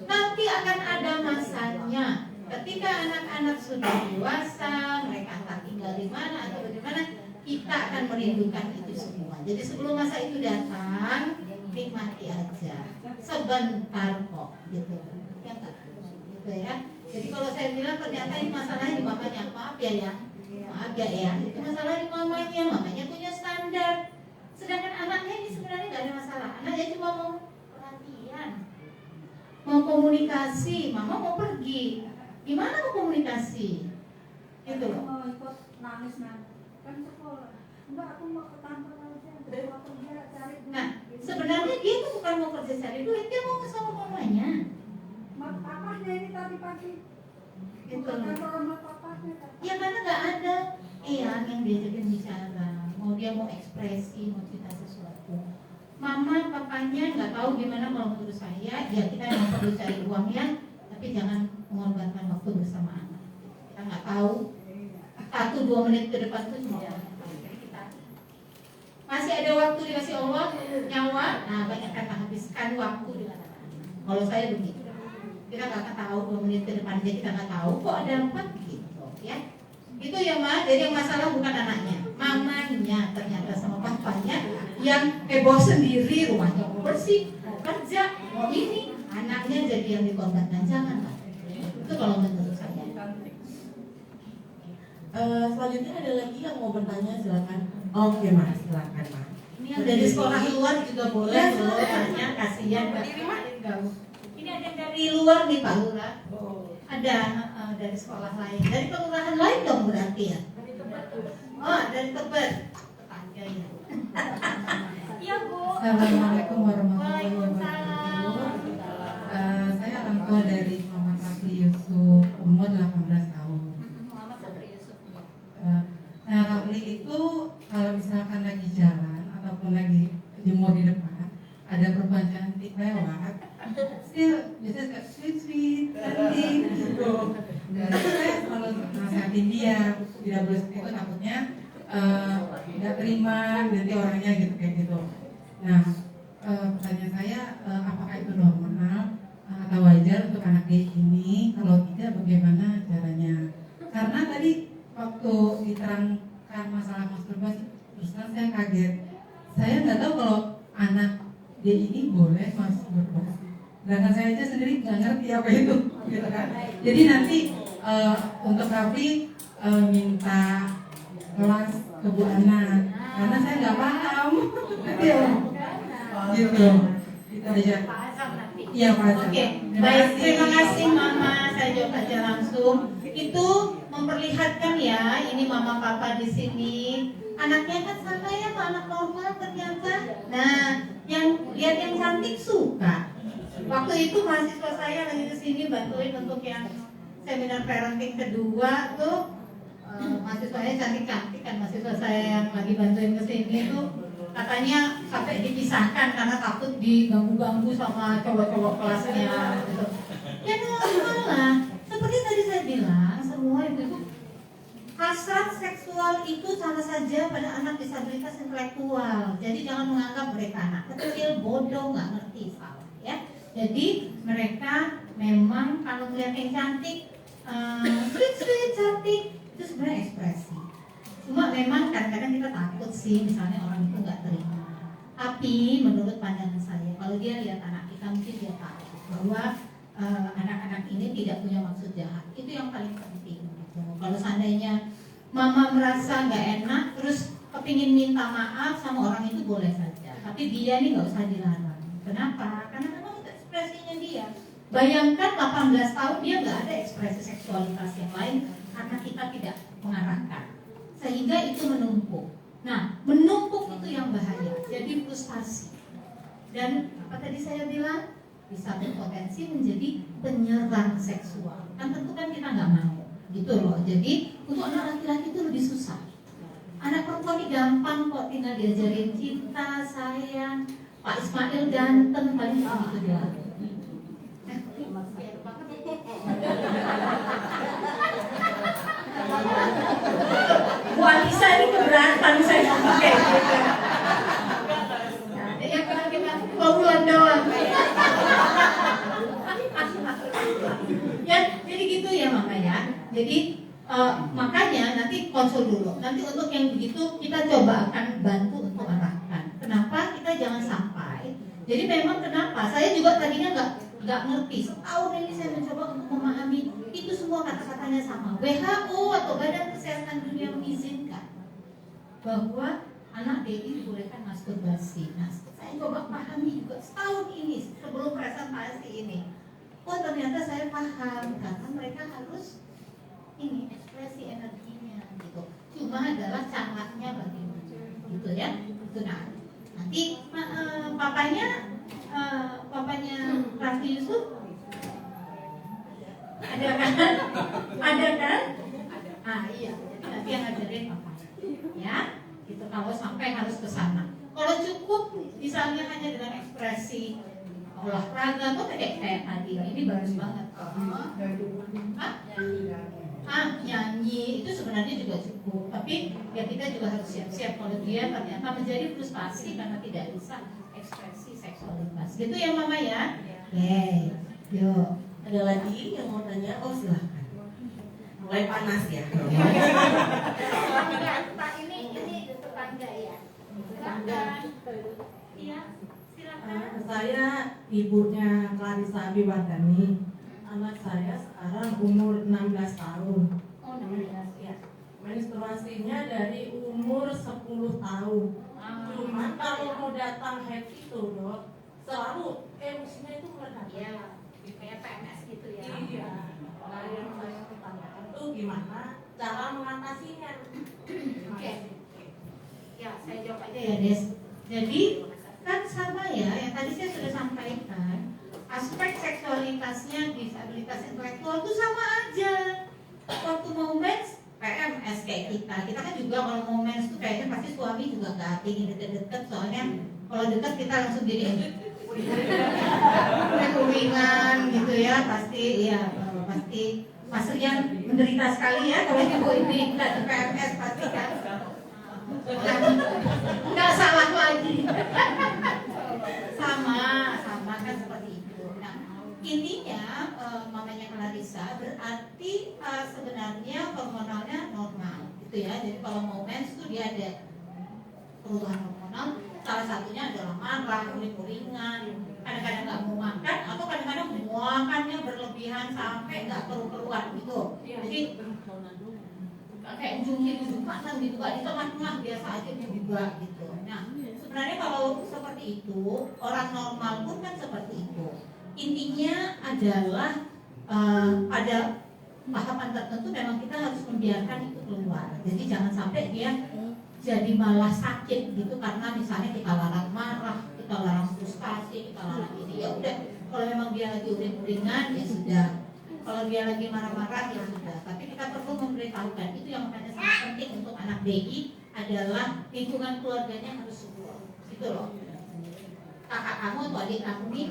Nanti akan ada masanya. Ketika anak-anak sudah dewasa, mereka akan tinggal di mana atau bagaimana, kita akan merindukan itu semua. Jadi sebelum masa itu datang, nikmati aja. Sebentar kok, gitu. Ya tak? Gitu ya. Jadi kalau saya bilang ternyata ini masalahnya di mamanya, maaf ya, maaf ya, itu masalah di mamanya punya standar. Sedangkan anaknya ini sebenarnya nggak ada masalah. Anaknya cuma mau perhatian, mau komunikasi, mama mau pergi. Gimana mau komunikasi? Gitu loh. Mau ikut nangis kan sekolah. Enggak, aku mau ke kantor aja. Mau kerja cari duit. Nah, sebenarnya dia tuh bukan mau kerja cari duit, dia mau sama mamanya. Papahnya ini tadi pagi. Gitu Bukan loh. kantor sama papahnya tadi. Ya karena nggak ada yang diajakin bicara, mau dia mau ekspresi, mau cerita sesuatu. Mama, papanya nggak tahu gimana mau ngurus saya. Ya kita memang perlu cari uangnya, tapi jangan mengorbankan waktu bersama anak. Kita nggak tahu 1-2 menit ke depan itu semua. Jadi kita masih ada waktu dikasih Allah nyawa, nah banyak kata habiskan waktu dengan anak. Kalau saya begitu, kita nggak akan tahu 2 menit ke depan aja kita nggak tahu kok ada apa gitu ya. Itu ya Ma, jadi yang masalah bukan anaknya, mamanya ternyata sama papanya yang heboh sendiri, rumahnya mau bersih, mau kerja, mau ini, anaknya jadi yang dikorbankan. Janganlah. Itu kalau menurut saya. Selanjutnya ada lagi yang mau bertanya, silakan. Oke Mas, silakan Mas. Ini yang dari sekolah luar juga boleh Ya, loh, silakan. tanya kasihan nggak gaul. Ini ada yang dari luar nih Pak Lurah. Ada dari sekolah lain, dari kelurahan lain dong berarti ya. Oh, dari Tebet. Tetangga ya. Iya Bu. Assalamualaikum warahmatullahi Waalaikumsalam. wabarakatuh. Saya orang tua dari Muhammad Rafi Yusuf, umur 18 tahun. Muhammad Sabri Yusuf. Nah, Rafli itu kalau misalkan lagi jalan ataupun lagi jemur di depan, ada perempuan cantik lewat, biasanya kayak sweet, cantik gitu. Dan saya selalu nasihatin dia, tidak boleh seperti itu, takutnya nggak terima nanti orangnya gitu kayak gitu. Nah, pertanyaan saya, apakah itu normal atau wajar untuk anak kayak ini? Kalau tidak, bagaimana caranya? Karena tadi waktu diterangkan masalah masturbasi, terus terang saya kaget. Saya nggak tahu kalau anak dia ini boleh masturbasi. Sedangkan saya aja sendiri nggak ngerti apa itu, gitu kan? Jadi nanti untuk Rafli minta kelas ke Bu Ana, karena saya nggak paham. Nanti ya, gitu. Itu aja. Iya Pak. Oke, baik, terima kasih Mama. Saya jawab aja langsung. Itu memperlihatkan ya, ini Mama Papa di sini. Anaknya kan sama ya, Pak, anak normal ternyata. Nah, yang lihat yang cantik suka. Waktu itu mahasiswa saya lagi ke sini bantuin untuk yang seminar parenting kedua tuh. Mahasiswanya cantik-cantik kan, mahasiswa saya yang lagi bantuin ke sini tuh katanya sampai dipisahkan karena takut diganggu-ganggu sama cowok-cowok kelasnya gitu. Ya normal lah. Seperti tadi saya bilang, semua itu hasrat seksual itu sama saja pada anak disabilitas intelektual. Jadi jangan menganggap mereka anak kecil, bodoh, nggak ngerti, salah ya. Jadi mereka memang kalau melihat yang cantik, sweet cantik, itu sebenarnya ekspresi. Cuma memang kadang-kadang kita takut sih, misalnya orang itu nggak terima. Tapi menurut pandangan saya, kalau dia lihat anak kita, mungkin dia tahu bahwa anak-anak ini tidak punya maksud jahat. Itu yang paling penting. Gitu. Kalau seandainya mama merasa nggak enak, terus kepingin minta maaf sama orang itu boleh saja. Tapi dia nih nggak usah dilarang. Kenapa? Karena memang itu ekspresinya dia. Bayangkan 18 tahun dia nggak ada ekspresi seksualitas yang lain karena kita tidak mengarahkan. Sehingga itu menumpuk. Nah, menumpuk itu yang bahaya. Jadi frustasi. Dan apa tadi saya bilang? Bisa berpotensi menjadi penyerang seksual. Kan tentu kan kita nggak mau. Gitu loh. Jadi untuk anak laki-laki itu lebih susah. kok tinggal diajarin cinta, sayang. Pak Ismail ganteng, paling gitu dia. Bu Alisa ini keberatan saya pakai. Yang pernah kita bulan doang. Ya, jadi gitu ya makanya. Jadi makanya nanti konsul dulu. Nanti untuk yang begitu kita coba akan bantu untuk arahkan. Kenapa kita jangan sampai? Jadi memang kenapa? Saya juga tadinya nggak ngerti. Setahun ini saya mencoba untuk memahami itu semua kata-katanya sama. WHO atau Badan Kesehatan Dunia mengizinkan bahwa anak DI dibolehkan masturbasi. Nah, saya coba pahami juga setahun ini sebelum presentasi ini. Oh ternyata saya paham karena mereka harus ini ekspresi energinya gitu. Cuma adalah caranya bagaimana gitu ya. Gitu nah. Nanti papanya Raffi Yusuf ada kan? Ada kan? Ah iya. Jadi nanti yang ngajarin papa. Ya. Gitu kalau sampai harus ke sana. Kalau cukup misalnya hanya dengan ekspresi olahraga tuh kayak tadi ini bagus banget. Nyanyi itu sebenarnya juga cukup, tapi ya kita juga harus siap-siap kalau dia ternyata menjadi frustasi karena tidak bisa ekspresi seksualitas. Gitu ya Mama ya. Oke, yuk. Ada lagi yang mau tanya? Oh silahkan. Mulai panas ya. Pak ini tetangga ya. Silakan. Iya, silakan. Saya ibunya Clarissa Abiwardani. Anak saya sekarang umur 16 tahun. Oh, 16 ya. Menstruasinya dari umur 10 tahun. Cuman kalau mau datang haid itu dok, selalu emosinya itu meledak. Iya, kayak PMS gitu ya. Iya. Nah yang saya pertanyakan tuh gimana cara mengatasinya? Oke. Ya, saya jawab aja ya Des. Jadi kan sama ya, yang tadi saya sudah sampaikan. Aspek seksualitasnya, disabilitas intelektual itu sama aja. Waktu mau mens, PMS kayak kita kan juga kalau mau mens tuh kayaknya pasti suami juga gak ingin deket-deket. Soalnya kalau deket kita langsung jadi kuringan gitu ya. Pasti maksudnya menderita sekali ya kalau ibu ini nggak PMS pasti kan. Nggak salah lagi. sama kan seperti itu. Nah, intinya mamanya Clarissa berarti sebenarnya hormonalnya normal, gitu ya. Jadi kalau mau mens itu dia ada perubahan hormonal. Salah satunya adalah marah, kuring-kuringan, kadang-kadang nggak mau makan, atau kadang-kadang makannya berlebihan sampai nggak keruan gitu. Jadi kayak ujung kiri ujung kanan gitu, di tengah-tengah biasa aja juga gitu. Nah, sebenarnya kalau seperti itu orang normal pun kan seperti itu. Intinya adalah pada tahapan tertentu memang kita harus membiarkan itu keluar. Jadi jangan sampai dia jadi malah sakit gitu karena misalnya kita larang marah, kita larang frustasi, kita larang ini. Ya udah, kalau memang dia lagi uring-uringan ya sudah. Kalau dia lagi marah-marah ya sudah. Tapi kita perlu memberitahukan. Itu yang makanya sangat penting untuk anak DI adalah lingkungan keluarganya harus support. Gitu loh. Kakak kamu atau adik kamu nih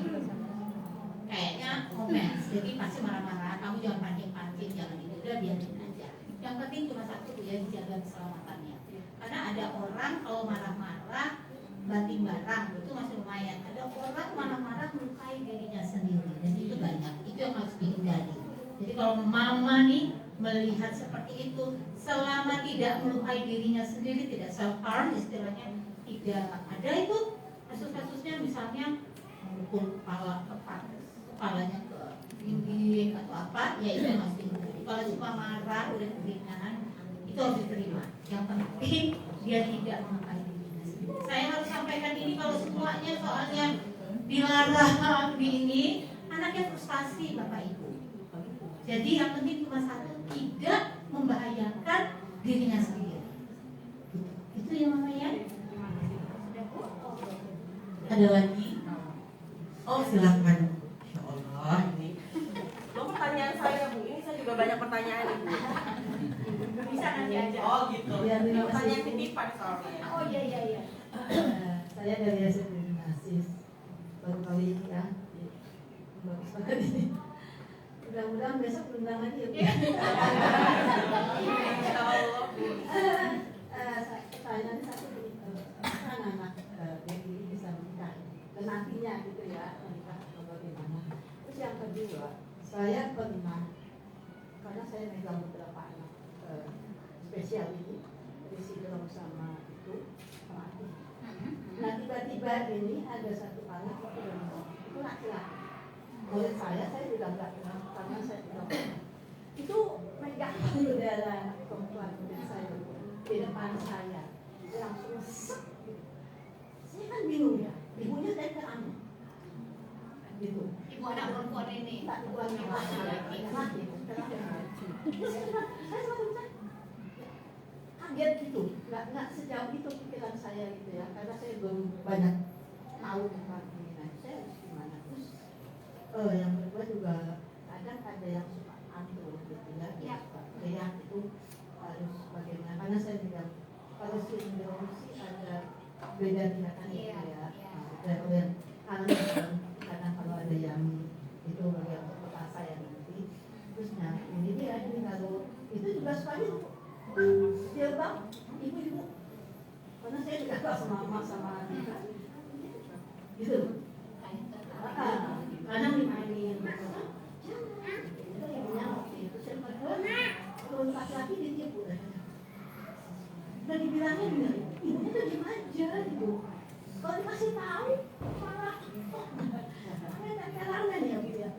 kayaknya moments, jadi pasti marah-marah. Kamu jangan pancing-pancing, jangan itu, udah biarin aja. Yang penting cuma satu tuh ya, dijaga keselamatannya. Karena ada orang kalau marah-marah banting barang itu masih lumayan. Ada orang marah-marah melukai dirinya sendiri, dan itu banyak. Itu yang harus dihindari. Jadi kalau mama nih melihat seperti itu, selama tidak melukai dirinya sendiri, tidak self harm istilahnya, tidak ada itu kasus-kasusnya misalnya memukul kepalanya ke dinding atau apa, ya itu yang harus dihindari. Kalau cuma marah udah keringan, itu harus diterima. Yang penting dia tidak melukai dirinya sendiri. Saya harus sampaikan ini kalau semuanya soalnya dilarang di ini, anaknya frustasi Bapak Ibu. Jadi yang penting cuma satu, tidak membahayakan dirinya sendiri. Itu yang namanya. Ada lagi? Oh silakan. Ya Allah ini. Lo pertanyaan saya Bu, ini saya juga banyak pertanyaan Ibu. Bisa nanti aja. Oh gitu. Ya, terima kasih. Pertanyaan titipan soalnya. Oh iya. Saya dari SMP Nasis baru kali ini ya. Bagus banget ini. Mudah-mudahan besok undang lagi ya. Pertanyaan satu kan anak ini bisa menikah dan nantinya gitu ya menikah atau bagaimana. Terus yang kedua, saya pernah karena saya megang beberapa anak spesial ini Rizidrom sama itu sama aku. Nah tiba-tiba ini ada satu anak itu laki-laki. Oleh saya juga nggak kenal karena saya tidak kenal. Itu megang saudara anak perempuan dari saya di depan saya. Dia langsung sek gitu. Saya kan bingung ya, ibunya saya ke anak gitu. Ibu anak perempuan ini. Tak ibu anak laki. Saya semacam kaget gitu, nggak sejauh itu pikiran saya gitu ya, karena saya belum banyak tahu tentang ini. Nah, saya harus gimana? Terus yang kedua juga kadang ada yang suka antur gitu ya, teriak itu harus bagaimana? Karena saya bilang kalau sindrom sih ada beda tindakan gitu ya. Dan kadang kalau ada yang itu yang kepala saya nanti, terusnya ini dia ini kalau itu juga sekali dia bang, ibu-ibu, karena saya juga sama sama Nika, gitu. Kadang dimainin, itu ibunya waktu itu saya berdua, kalau laki-laki ditipu dah. Dan dibilangnya benar, ibunya tuh diem aja gitu. Kalau dikasih tahu, malah, kayak kerangan ya gitu ya.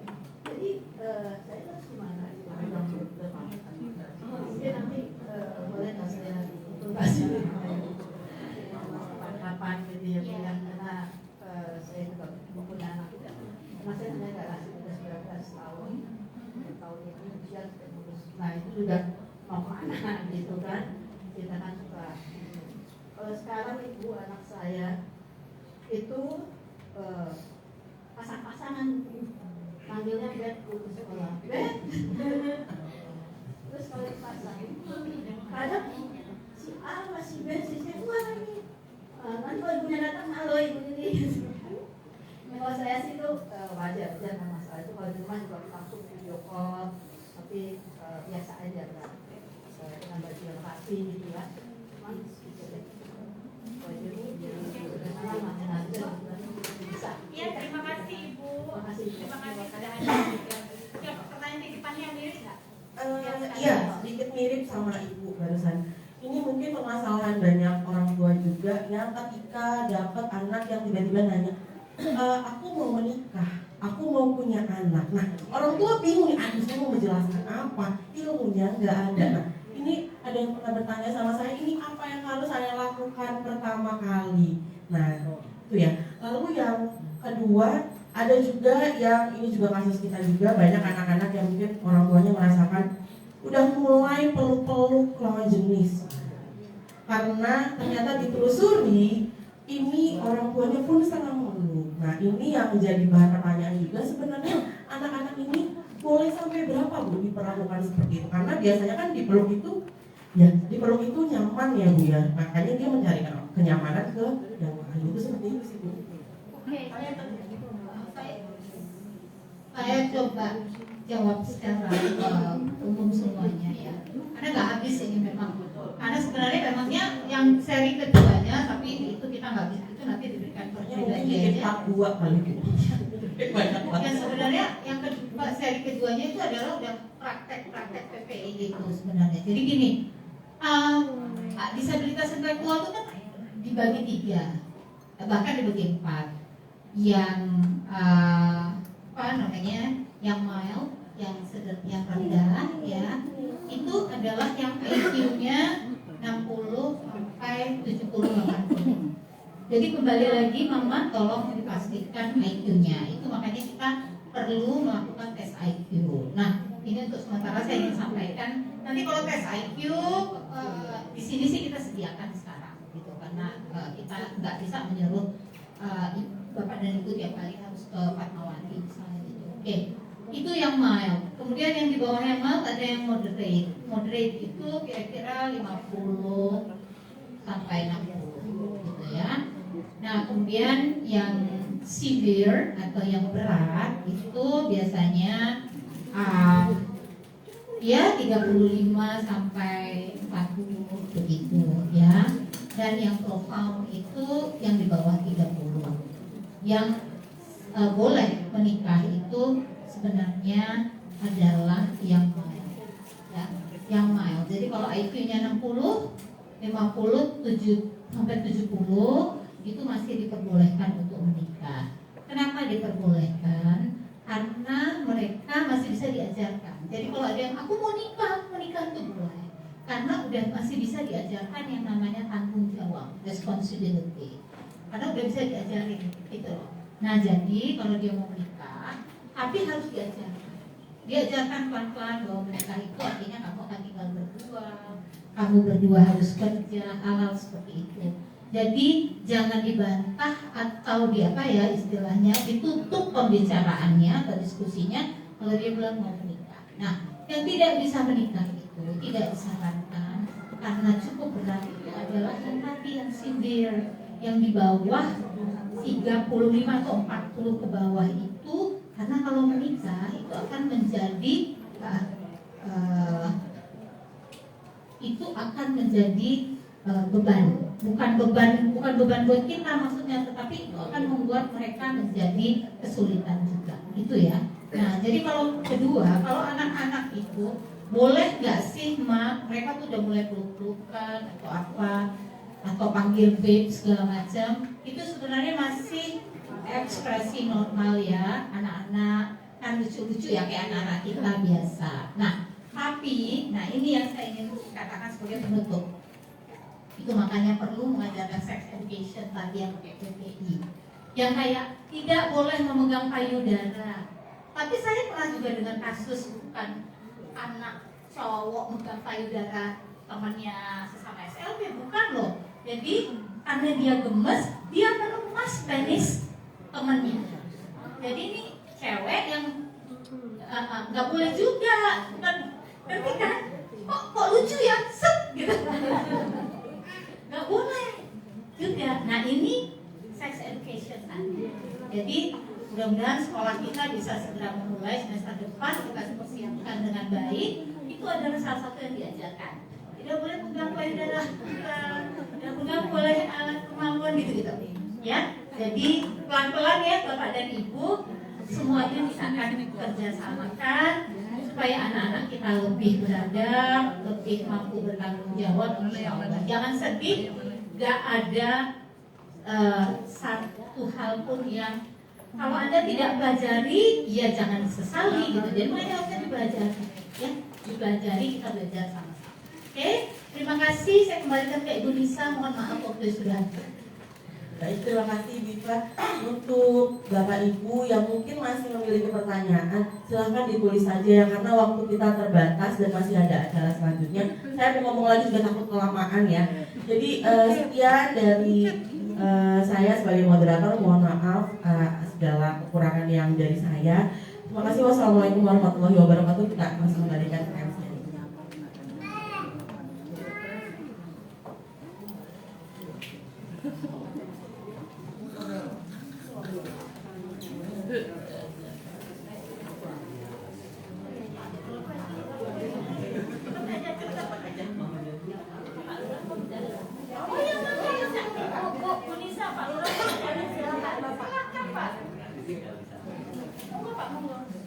Jadi saya harus gimana? Mungkin nanti boleh nggak saya kasih kapan gitu ya bilang karena saya juga punya anak karena saya nggak kasih udah 19 tahun ini usia nah itu sudah mau anak gitu kan kita kan suka kalau sekarang ibu anak saya itu pasang-pasangan panggilnya bed putus sekolah bed terus kalau dipasang kadang si A masih B si C wah ini nanti kalau ibunya datang halo ibu ini kalau saya sih itu wajar aja nggak masalah itu kalau di rumah juga langsung video call tapi biasa aja kan dengan baju yang rapi gitu ya cuman gitu deh kalau jadi makin aja bisa Ya terima kasih ibu. Terima kasih sudah ada. Pertanyaan titipannya mirip nggak? Iya, sedikit mirip sama ibu barusan. Ini mungkin permasalahan banyak orang tua juga yang ketika dapat anak yang tiba-tiba nanya, aku mau menikah, aku mau punya anak. Nah, orang tua bingung nih, aduh saya mau menjelaskan apa, ilmunya nggak ada. Nah, ini ada yang pernah bertanya sama saya, ini apa yang harus saya lakukan pertama kali? Nah, itu ya. Lalu yang kedua, ada juga yang ini juga kasus kita juga banyak anak-anak yang mungkin orang tuanya merasakan udah mulai peluk-peluk lawan jenis karena ternyata ditelusuri ini orang tuanya pun sangat meluk. Nah ini yang menjadi bahan pertanyaan juga sebenarnya anak-anak ini boleh sampai berapa Bu diperlakukan seperti itu karena biasanya kan dipeluk itu ya dipeluk itu nyaman ya Bu ya makanya dia mencari kenyamanan ke yang lain itu seperti itu sih Bu. Oke, saya coba jawab secara umum semuanya ya. Karena nggak habis ini memang. Karena sebenarnya memangnya yang seri keduanya, tapi itu kita nggak bisa. Itu nanti diberikan perbedaannya aja. Dua kali. Ya sebenarnya yang kedua seri keduanya itu adalah udah praktek PPI itu sebenarnya. Jadi gini, disabilitas intelektual itu kan dibagi 3, bahkan dibagi 4. Yang yang mild, yang rendah ya itu adalah yang IQ-nya 60 sampai 70-80. Jadi kembali lagi Mama tolong dipastikan IQ-nya. Itu makanya kita perlu melakukan tes IQ. Nah, ini untuk sementara saya ingin sampaikan. Nanti kalau tes IQ di sini sih kita sediakan sekarang gitu karena kita nggak bisa menyuruh Bapak dan Ibu tiap kali harus ke Fatmawati misalnya gitu. Oke. Itu yang mild. Kemudian yang di bawahnya mild ada yang moderate. Moderate itu kira-kira 50 sampai 60 gitu ya. Nah, kemudian yang severe atau yang berat itu biasanya ya 35 sampai 40 begitu ya. Dan yang profound itu yang di bawah 30. Yang boleh menikah itu sebenarnya adalah yang mild ya. Yang mild. Jadi kalau IQ-nya 60, 50, 7 sampai 70 itu masih diperbolehkan untuk menikah. Kenapa diperbolehkan? Karena mereka masih bisa diajarkan. Jadi kalau ada yang aku mau nikah itu boleh. Karena udah masih bisa diajarkan yang namanya tanggung jawab, responsibility. Karena udah bisa diajarin gitu. Nah, jadi kalau dia mau menikah, tapi harus diajarkan. Diajarkan pelan-pelan bahwa menikah itu artinya kamu akan tinggal berdua, kamu berdua harus kerja, hal-hal seperti itu. Jadi jangan dibantah atau istilahnya ditutup pembicaraannya atau diskusinya kalau dia belum mau menikah. Nah, yang tidak bisa menikah itu tidak disarankan karena cukup berat itu adalah yang tadi yang severe, yang di bawah 35 atau 40 ke bawah itu, karena kalau menikah itu akan menjadi beban, bukan beban buat kita maksudnya, tetapi itu akan membuat mereka menjadi kesulitan juga, itu ya. Nah, jadi kalau kedua, kalau anak-anak itu boleh nggak sih mereka tuh udah mulai peluk-pelukan atau apa, atau panggil babe segala macam, itu sebenarnya masih ekspresi normal ya, anak-anak kan lucu-lucu ya kayak anak-anak kita biasa. Nah, tapi, ini yang saya ingin katakan sebagai penutup. Itu makanya perlu mengajarkan sex education tadi yang pakai PPI. Yang kayak tidak boleh memegang payudara. Tapi saya pernah juga dengan kasus bukan anak cowok memegang payudara temannya sesama SLB, bukan loh. Jadi karena dia gemes, dia meremas penis temannya. Jadi ini cewek yang nggak boleh juga, bukan, tapi kan kok lucu ya, set gitu. Nggak boleh juga. Nah, ini sex education tadi. Jadi mudah-mudahan sekolah kita bisa segera memulai semester depan, kita persiapkan dengan baik. Itu adalah salah satu yang diajarkan. Tidak boleh pegang payudara, tidak pegang boleh alat kemampuan gitu. Ya, jadi pelan-pelan ya Bapak dan Ibu, semuanya kita akan kerjasamakan supaya anak-anak kita lebih beradab, lebih mampu bertanggung jawab. Jangan sedih, gak ada satu hal pun yang kalau Anda tidak pelajari, ya jangan disesali gitu. Jadi mereka harusnya dipelajari, ya dipelajari, kita belajar sama-sama. Oke, terima kasih. Saya kembalikan ke Ibu Nisa. Mohon maaf waktu sudah. Baik, terima kasih Bipa. Untuk Bapak Ibu yang mungkin masih memiliki pertanyaan, silahkan ditulis saja ya, karena waktu kita terbatas dan masih ada acara selanjutnya. Saya mau ngomong lagi juga takut kelamaan ya. Jadi sekian dari saya sebagai moderator. Mohon maaf segala kekurangan yang dari saya. Terima kasih. Wassalamualaikum warahmatullahi wabarakatuh. Kita masih kembalikan ke MC.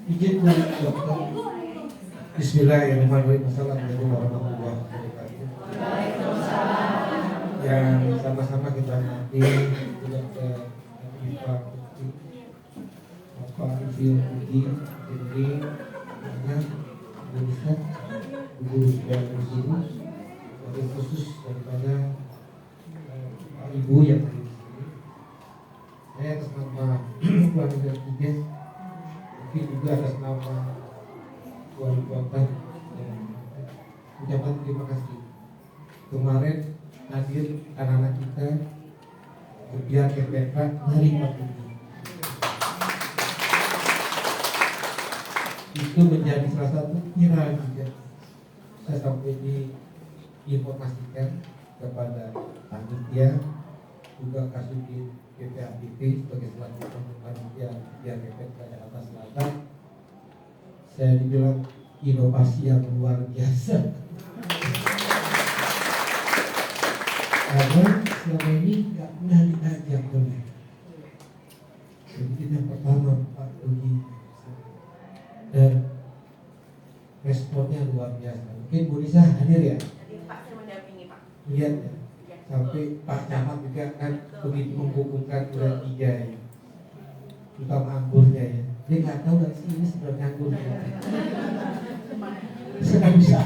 Izin dokter. Bismillahirrahmanirrahim. Assalamualaikum warahmatullahi wabarakatuh. Yang sama-sama kita nanti dokter Iva Putri, Bapak Ibu Putri, Putri, Indonesia, guru yang di sini, tapi khusus daripada Pak Ibu yang ada di sini. Saya atas nama keluarga tiga, mungkin juga atas nama wali kota, ucapan terima kasih. Kemarin hadir anak-anak kita kerja KPK hari Minggu. itu menjadi salah satu viral juga. Saya sampai diinformasikan kepada panitia juga Kasudin PPAPP sebagai selaku panitia GPP Jakarta Selatan. Saya dibilang inovasi yang luar biasa. Karena selama ini nggak pernah diajak oleh. Jadi itu yang pertama Pak Rugi, dan responnya luar biasa. Mungkin Bu Nisa hadir ya? Jadi Pak saya mendampingi Pak. Lihat ya, sampai Pak Camat juga kan begitu membukukan urat tiga ya, terutama anggurnya ya. Dia nggak tahu nggak sih ini sebenarnya anggurnya. Saya bisa.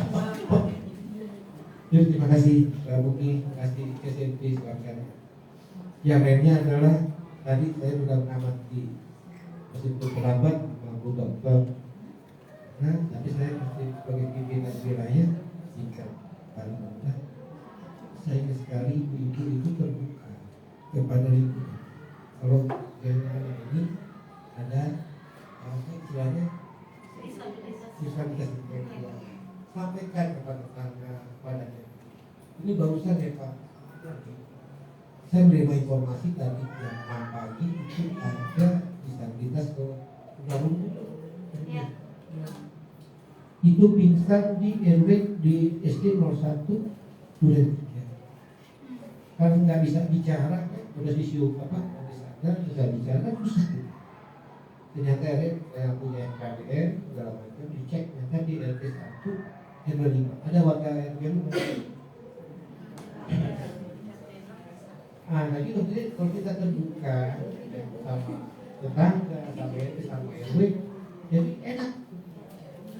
Jadi terima kasih Pak Buki, terima kasih SMP sekarang. Yang lainnya adalah tadi saya sudah mengamati meskipun terlambat Bu Dokter. Nah, tapi saya masih sebagai pimpinan wilayah tingkat paling rendah. Saya ingin sekali ibu itu terbuka kepada lingkungan. Kalau daerah ini ada apa istilahnya disabilitas intelektual, sampaikan kepada tetangga padanya. Ini barusan ya Pak, saya menerima informasi tadi jam 6 pagi itu ada disabilitas ke Garut. Itu pingsan di RW di SD 01 Duren 3. Kan nggak bisa bicara, udah disiup apa, udah sadar, bisa bicara, susah. Ternyata yang punya KDN segala macam dicek, ternyata di RT 1 RW 5 ada warga RW 5. Nah gitu, jadi kalau kita terbuka sama tetangga, sama RT, sama RW, jadi enak.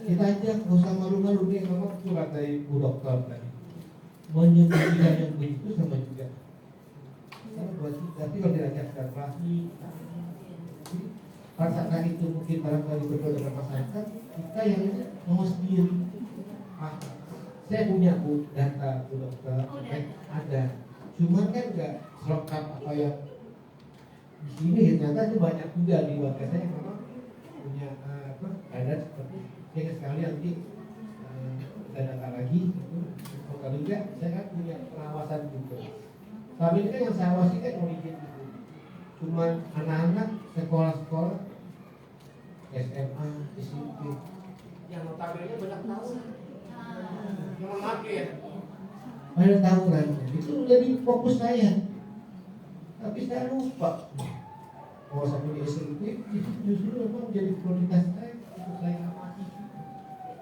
Kita aja nggak usah malu-malu nih, memang surat dari Bu Dokter tadi menyembunyikan yang begitu sama juga. Karena buat kita, tapi kalau diajak silaturahmi, rasakan itu mungkin barangkali berdua dengan masyarakat, kita yang mau sendiri. Saya punya Bu data Bu Dokter, ada. Cuman kan nggak selengkap apa yang di sini. Ternyata itu banyak juga di warga saya yang memang punya ada seperti ini. Sekali nanti kita data lagi. Kalau juga saya kan punya pengawasan juga. Tapi ini kan yang saya awasi kan origin itu. Cuman anak-anak sekolah-sekolah SMA, SMP yang notabene banyak tahu, yang memakai ya. Banyak tahu kan, itu jadi fokus saya. Tapi saya lupa. Kalau saya punya SMP itu justru memang menjadi prioritas saya untuk saya amati.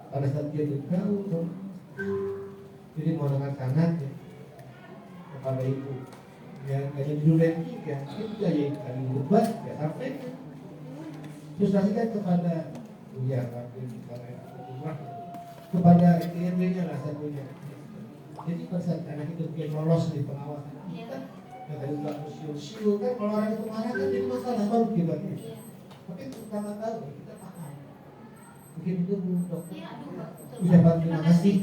Pada saat dia bergaul, jadi menggunakan sangat ya, kepada itu. Yang hanya di Duren 3 itu juga yang tadi debat ya sampai frustrasikan kepada Buya kepada RT-nya lah saya punya. Jadi pada saat anak itu dia lolos di pengawasan kita, yang tadi juga usul kan kalau orang itu marah kan jadi masalah baru debatnya. Tapi pertama tahu kita paham. Mungkin itu Bu Dokter. Ucapan terima kasih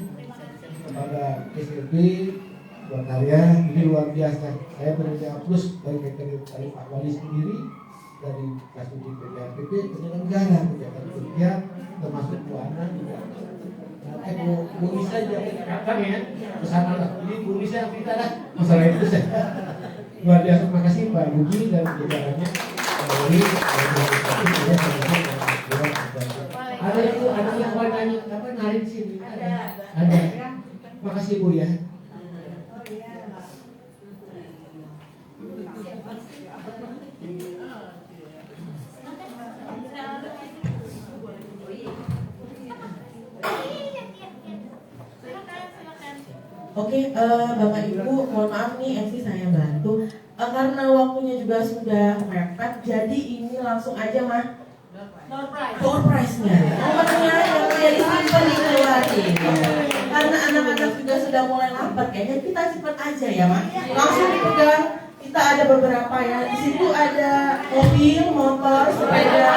kepada SLB buat karya ini luar biasa. Saya berusaha plus dari Pak Wali sendiri, dari Kasudin PPAPP, penyelenggara kegiatan kerja termasuk Bu Ana juga. Bu Nisa juga kan ya bersama lah. Ini Bu Nisa kita lah masalah itu saya. Luar biasa, terima kasih Pak Rugi dan jajarannya. Ada itu anak yang warnanya apa narik sini. Ada. Terima kasih Bu ya. Oke, Bapak Ibu, mohon maaf nih MC saya bantu karena waktunya juga sudah mepet, jadi ini langsung aja mah door prize-nya. Nomornya yang jadi simpan dikeluarin. Karena anak-anak juga sudah mulai lapar, kayaknya kita cepat aja ya mah. Langsung dipegang. Kita ada beberapa ya. Di situ ada mobil, motor, sepeda.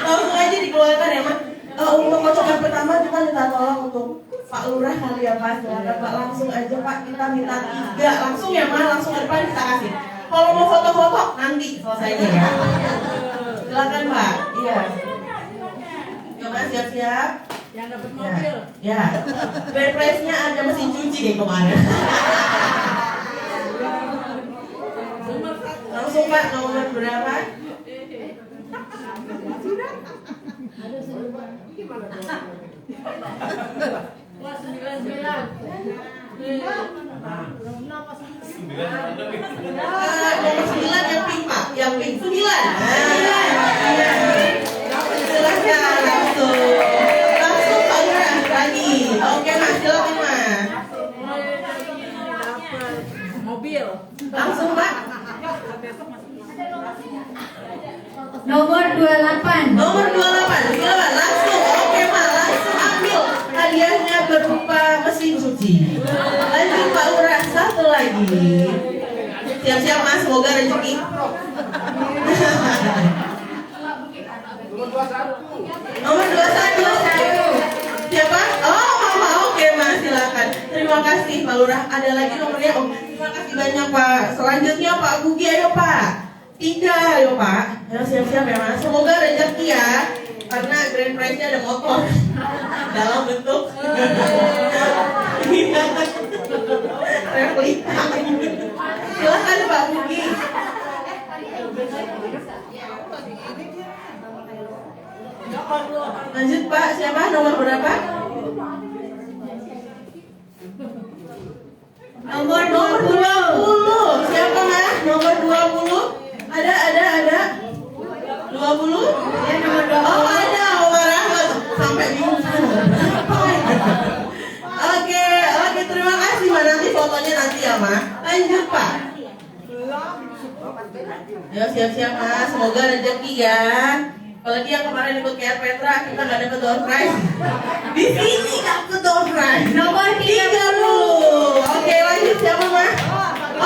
Langsung aja dikeluarkan ya mah. Untuk kocokan pertama kita minta tolong untuk Pak Lurah kali ya Pak, silakan Pak, langsung aja Pak, kita minta 3 langsung ya Mas, langsung ke depan kita kasih. Kalau mau foto-foto nanti selesainya ya. Silakan Pak. Iya. Coba siap-siap. Yang dapat mobil. Ya. Prize-nya ada mesin cuci kayak kemarin. Langsung Pak, nomor berapa? Wah, 99. Nomor 9 yang pink Pak, yang pink 9. Silahkan langsung Pak Lurah lagi. Oke Mas, silakan Mas. Mobil. Langsung Pak. Nomor 28. Nomor 28, silakan langsung. Oke Pak, langsung ambil hadiahnya berupa mesin cuci. Lanjut Pak Lurah, satu lagi. Siap-siap Mas, semoga rezeki. Nomor 21. Siapa? Oh, Mama. Oke Mas, silakan. Terima kasih Pak Lurah. Ada lagi nomornya? Oh, terima kasih banyak Pak. Selanjutnya Pak Gugi, ayo Pak. 3, ayo Pak. Ayo siap-siap ya Mas. Semoga rezeki ya. Karena grand prize-nya ada motor dalam bentuk replika. Silakan Pak Gugi. Lanjut Pak, siapa? Nomor berapa? Nomor 20. Siapa Mas? Nomor 20. Ada. 20? Ya, nomor 20. Oh, ada Omar Ahmad. Sampai bingung Oke, terima kasih Ma. Nanti fotonya nanti ya Ma. Lanjut Pak. Ya, siap-siap Ma. Semoga rezeki ya. Apalagi yang kemarin ikut KR Petra, kita nggak dapat door prize. Di sini dapat door prize. Nomor 30. Oke, lanjut siapa Ma?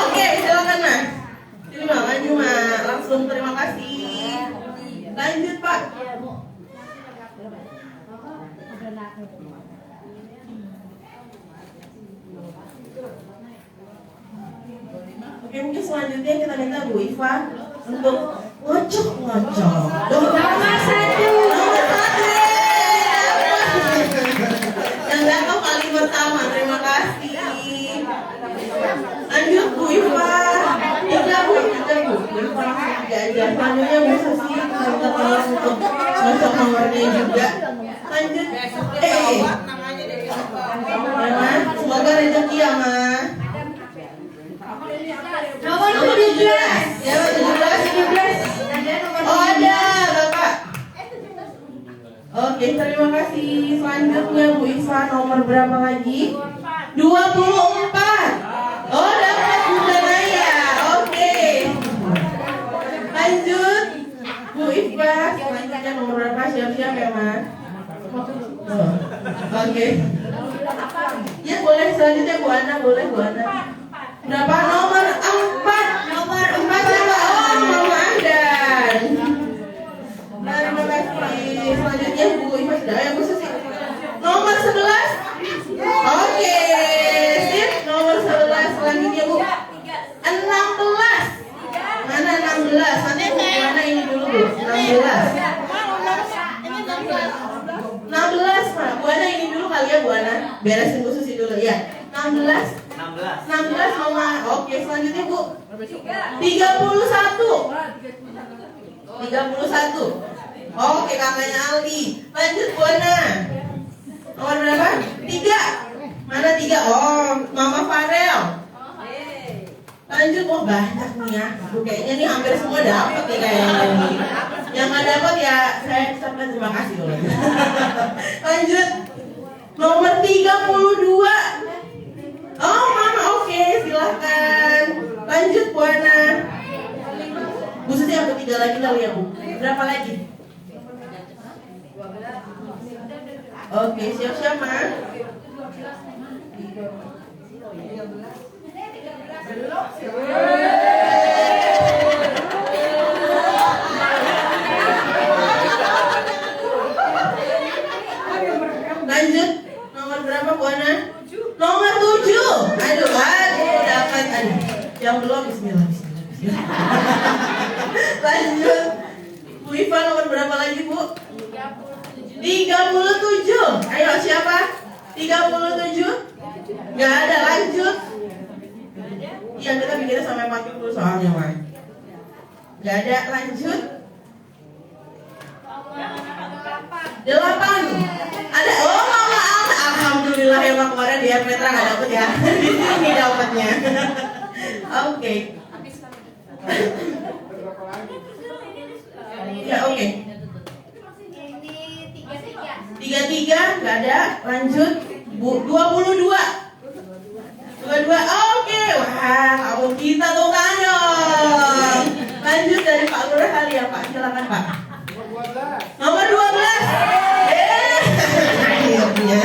Oke, silakan Ma. Sini Ma, maju Ma. Langsung terima kasih. Lanjut Pak. Oke, mungkin selanjutnya kita minta Bu Iva untuk ngocok. Nomor 1. Yang datang kali pertama, terima kasih. Lanjut Bu Iva. 3 Bu. Bu Iva langsung 3 aja. Selanjutnya Bu Susi, kita minta tolong untuk ngocok nomornya juga. Lanjut. Ya Ma, semoga rezeki ya Ma. Nomor 17. Ya, 17. Oh, ada Bapak. Oke, terima kasih. Selanjutnya Bu Iva, nomor berapa lagi? 24. Oh, dapat Bunda Naya. Oke. Lanjut Bu Iva, selanjutnya nomor berapa? Siap-siap ya Mas. Oh. Oke. Ya boleh, selanjutnya Bu Ana, boleh Bu Ana. Berapa? Nomor 4. Nomor 4 siapa? Oh, Mama Andan. Terima kasih. Selanjutnya Bu Iva sudah ya Bu Susi. Nomor 11. Oke, sip. Nomor 11 selanjutnya Bu. 16. Mana 16? Nanti Bu mana ini dulu Bu. 16. 16 Pak. Bu Ana ini dulu kali ya Bu Ana. Beresin Bu Susi dulu ya. 16 Mama. Oke, selanjutnya Bu. 31. Oke, kakaknya Aldi. Lanjut Bu Ana. Nomor berapa? 3. Mana 3? Oh, Mama Farel. Lanjut, oh banyak nih ya. Kayaknya nih hampir semua dapat nih kayaknya nih. Yang nggak dapat ya saya ucapkan terima kasih loh. Lanjut. Nomor 32. Oh Mama, oke, silahkan. Lanjut Bu Ana. Bu Susi yang ketiga lagi kali ya Bu. Berapa lagi? Oke, siap-siap Ma. Lanjut. Nomor berapa Bu Ana? Nomor 7. Aduh, dapat. Yang belum bismillah. Lanjut. Bu Iva nomor berapa lagi Bu? 37. 37. Ayo siapa? 37? Gak ada, lanjut. Iya, kita bikinnya sampai 40 soalnya, Mas. Gak ada, lanjut. 8. Ada. Oh, Mama Alma. Alhamdulillah ya, Pak, kemarin di Petra gak dapet ya. Di sini dapetnya. Oke. Ya, oke. 33, gak ada. Lanjut. 22. Oke. Wah, kamu kita tuh dong. Lanjut dari Pak Lurah kali ya, Pak. Silakan, Pak. Nomor 12. Akhirnya.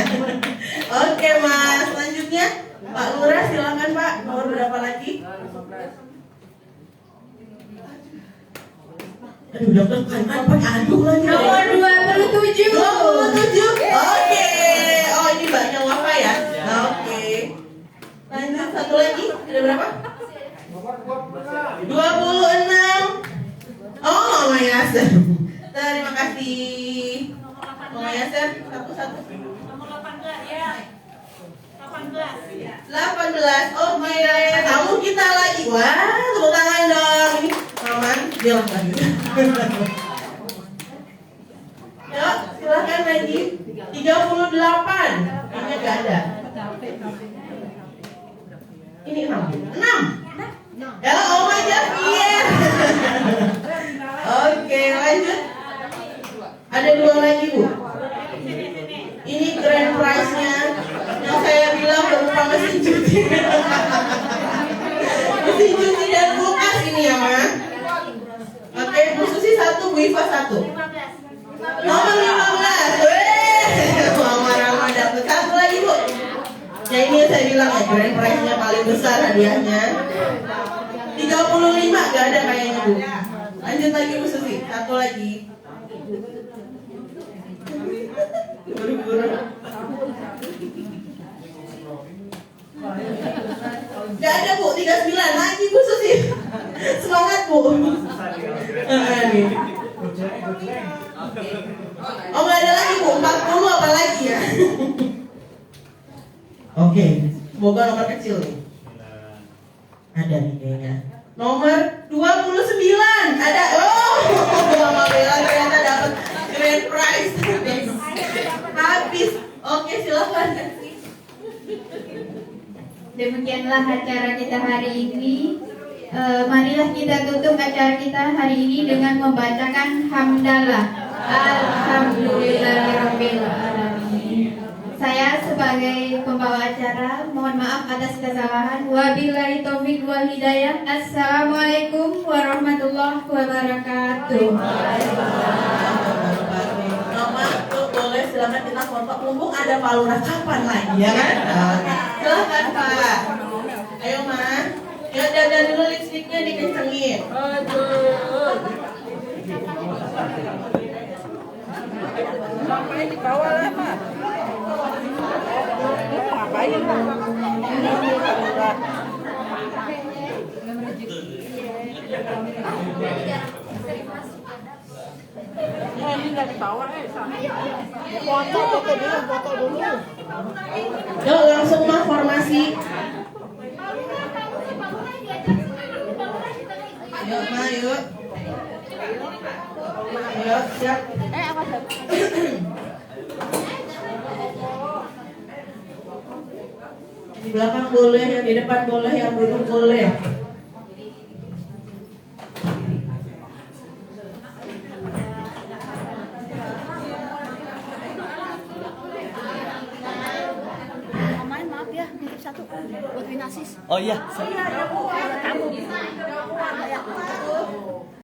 Oke, Mas. Selanjutnya Pak Lurah silakan, Pak. Nomor berapa lagi? Aduh, dokter kan aduh lagi. Nomor 27. 27. Oke. Oh, ini banyak apa ya? Oke. Lanjut satu lagi. Ada berapa? 26. Oh, Mama Yasir. Terima kasih. Mama Yasir, satu-satu. Nomor 18 ya. 18. 18. Oke. Tamu kita lagi. Wah, tepuk tangan dong. Ini aman. Bilang lagi. Yuk, silakan lagi. 38. Ini gak ada. Ini 6. Ya, oh my god, iya. Oke, lanjut. Ada 2 lagi, Bu. Ini grand prize-nya yang saya bilang berupa mesin cuci. Mesin cuci dan kulkas ini ya, Ma. Oke, Bu Susi 1, Bu Iva 1. Nomor 15. Mama Rama dapat 1 lagi, Bu. Ya ini yang saya bilang ya, grand prize-nya paling besar hadiahnya. 35 gak ada kayaknya, Bu. Lanjut lagi, Bu Susi. 1 lagi. Buru-buru. Gak ada, Bu. 39 lagi, Bu Susi. Semangat, Bu. Oh, gak ada lagi, Bu. 40 apa lagi ya? Oke, semoga nomor kecil nih. Ada nih kayaknya. Nomor 29 ada. Oh, Mama Bella ternyata dapat grand prize. Habis. Oke, silakan. Demikianlah acara kita hari ini. Marilah kita tutup acara kita hari ini dengan membacakan hamdalah. Alhamdulillahirabbil alamin. Saya sebagai pembawa acara mohon maaf atas kesalahan. Wabillahi taufik wal hidayah. Assalamualaikum warahmatullahi wabarakatuh. Mama tuh boleh silakan kita foto. Mumpung ada Pak Lurah kapan lagi ya kan? Silakan, Pak. Ayo, Ma. Ya, dan dulu lipstiknya dikencengin. Ngapain di bawah lah, Pak? Ngapain, Pak? Ini nggak di bawah, foto dulu. Yuk, langsung mah formasi. Yuk, Ma, yuk. Yuk, siap. Di belakang boleh, yang di depan boleh, yang duduk boleh. Maaf ya, nitip 1 buat Winasis. Oh iya. Ada tamu.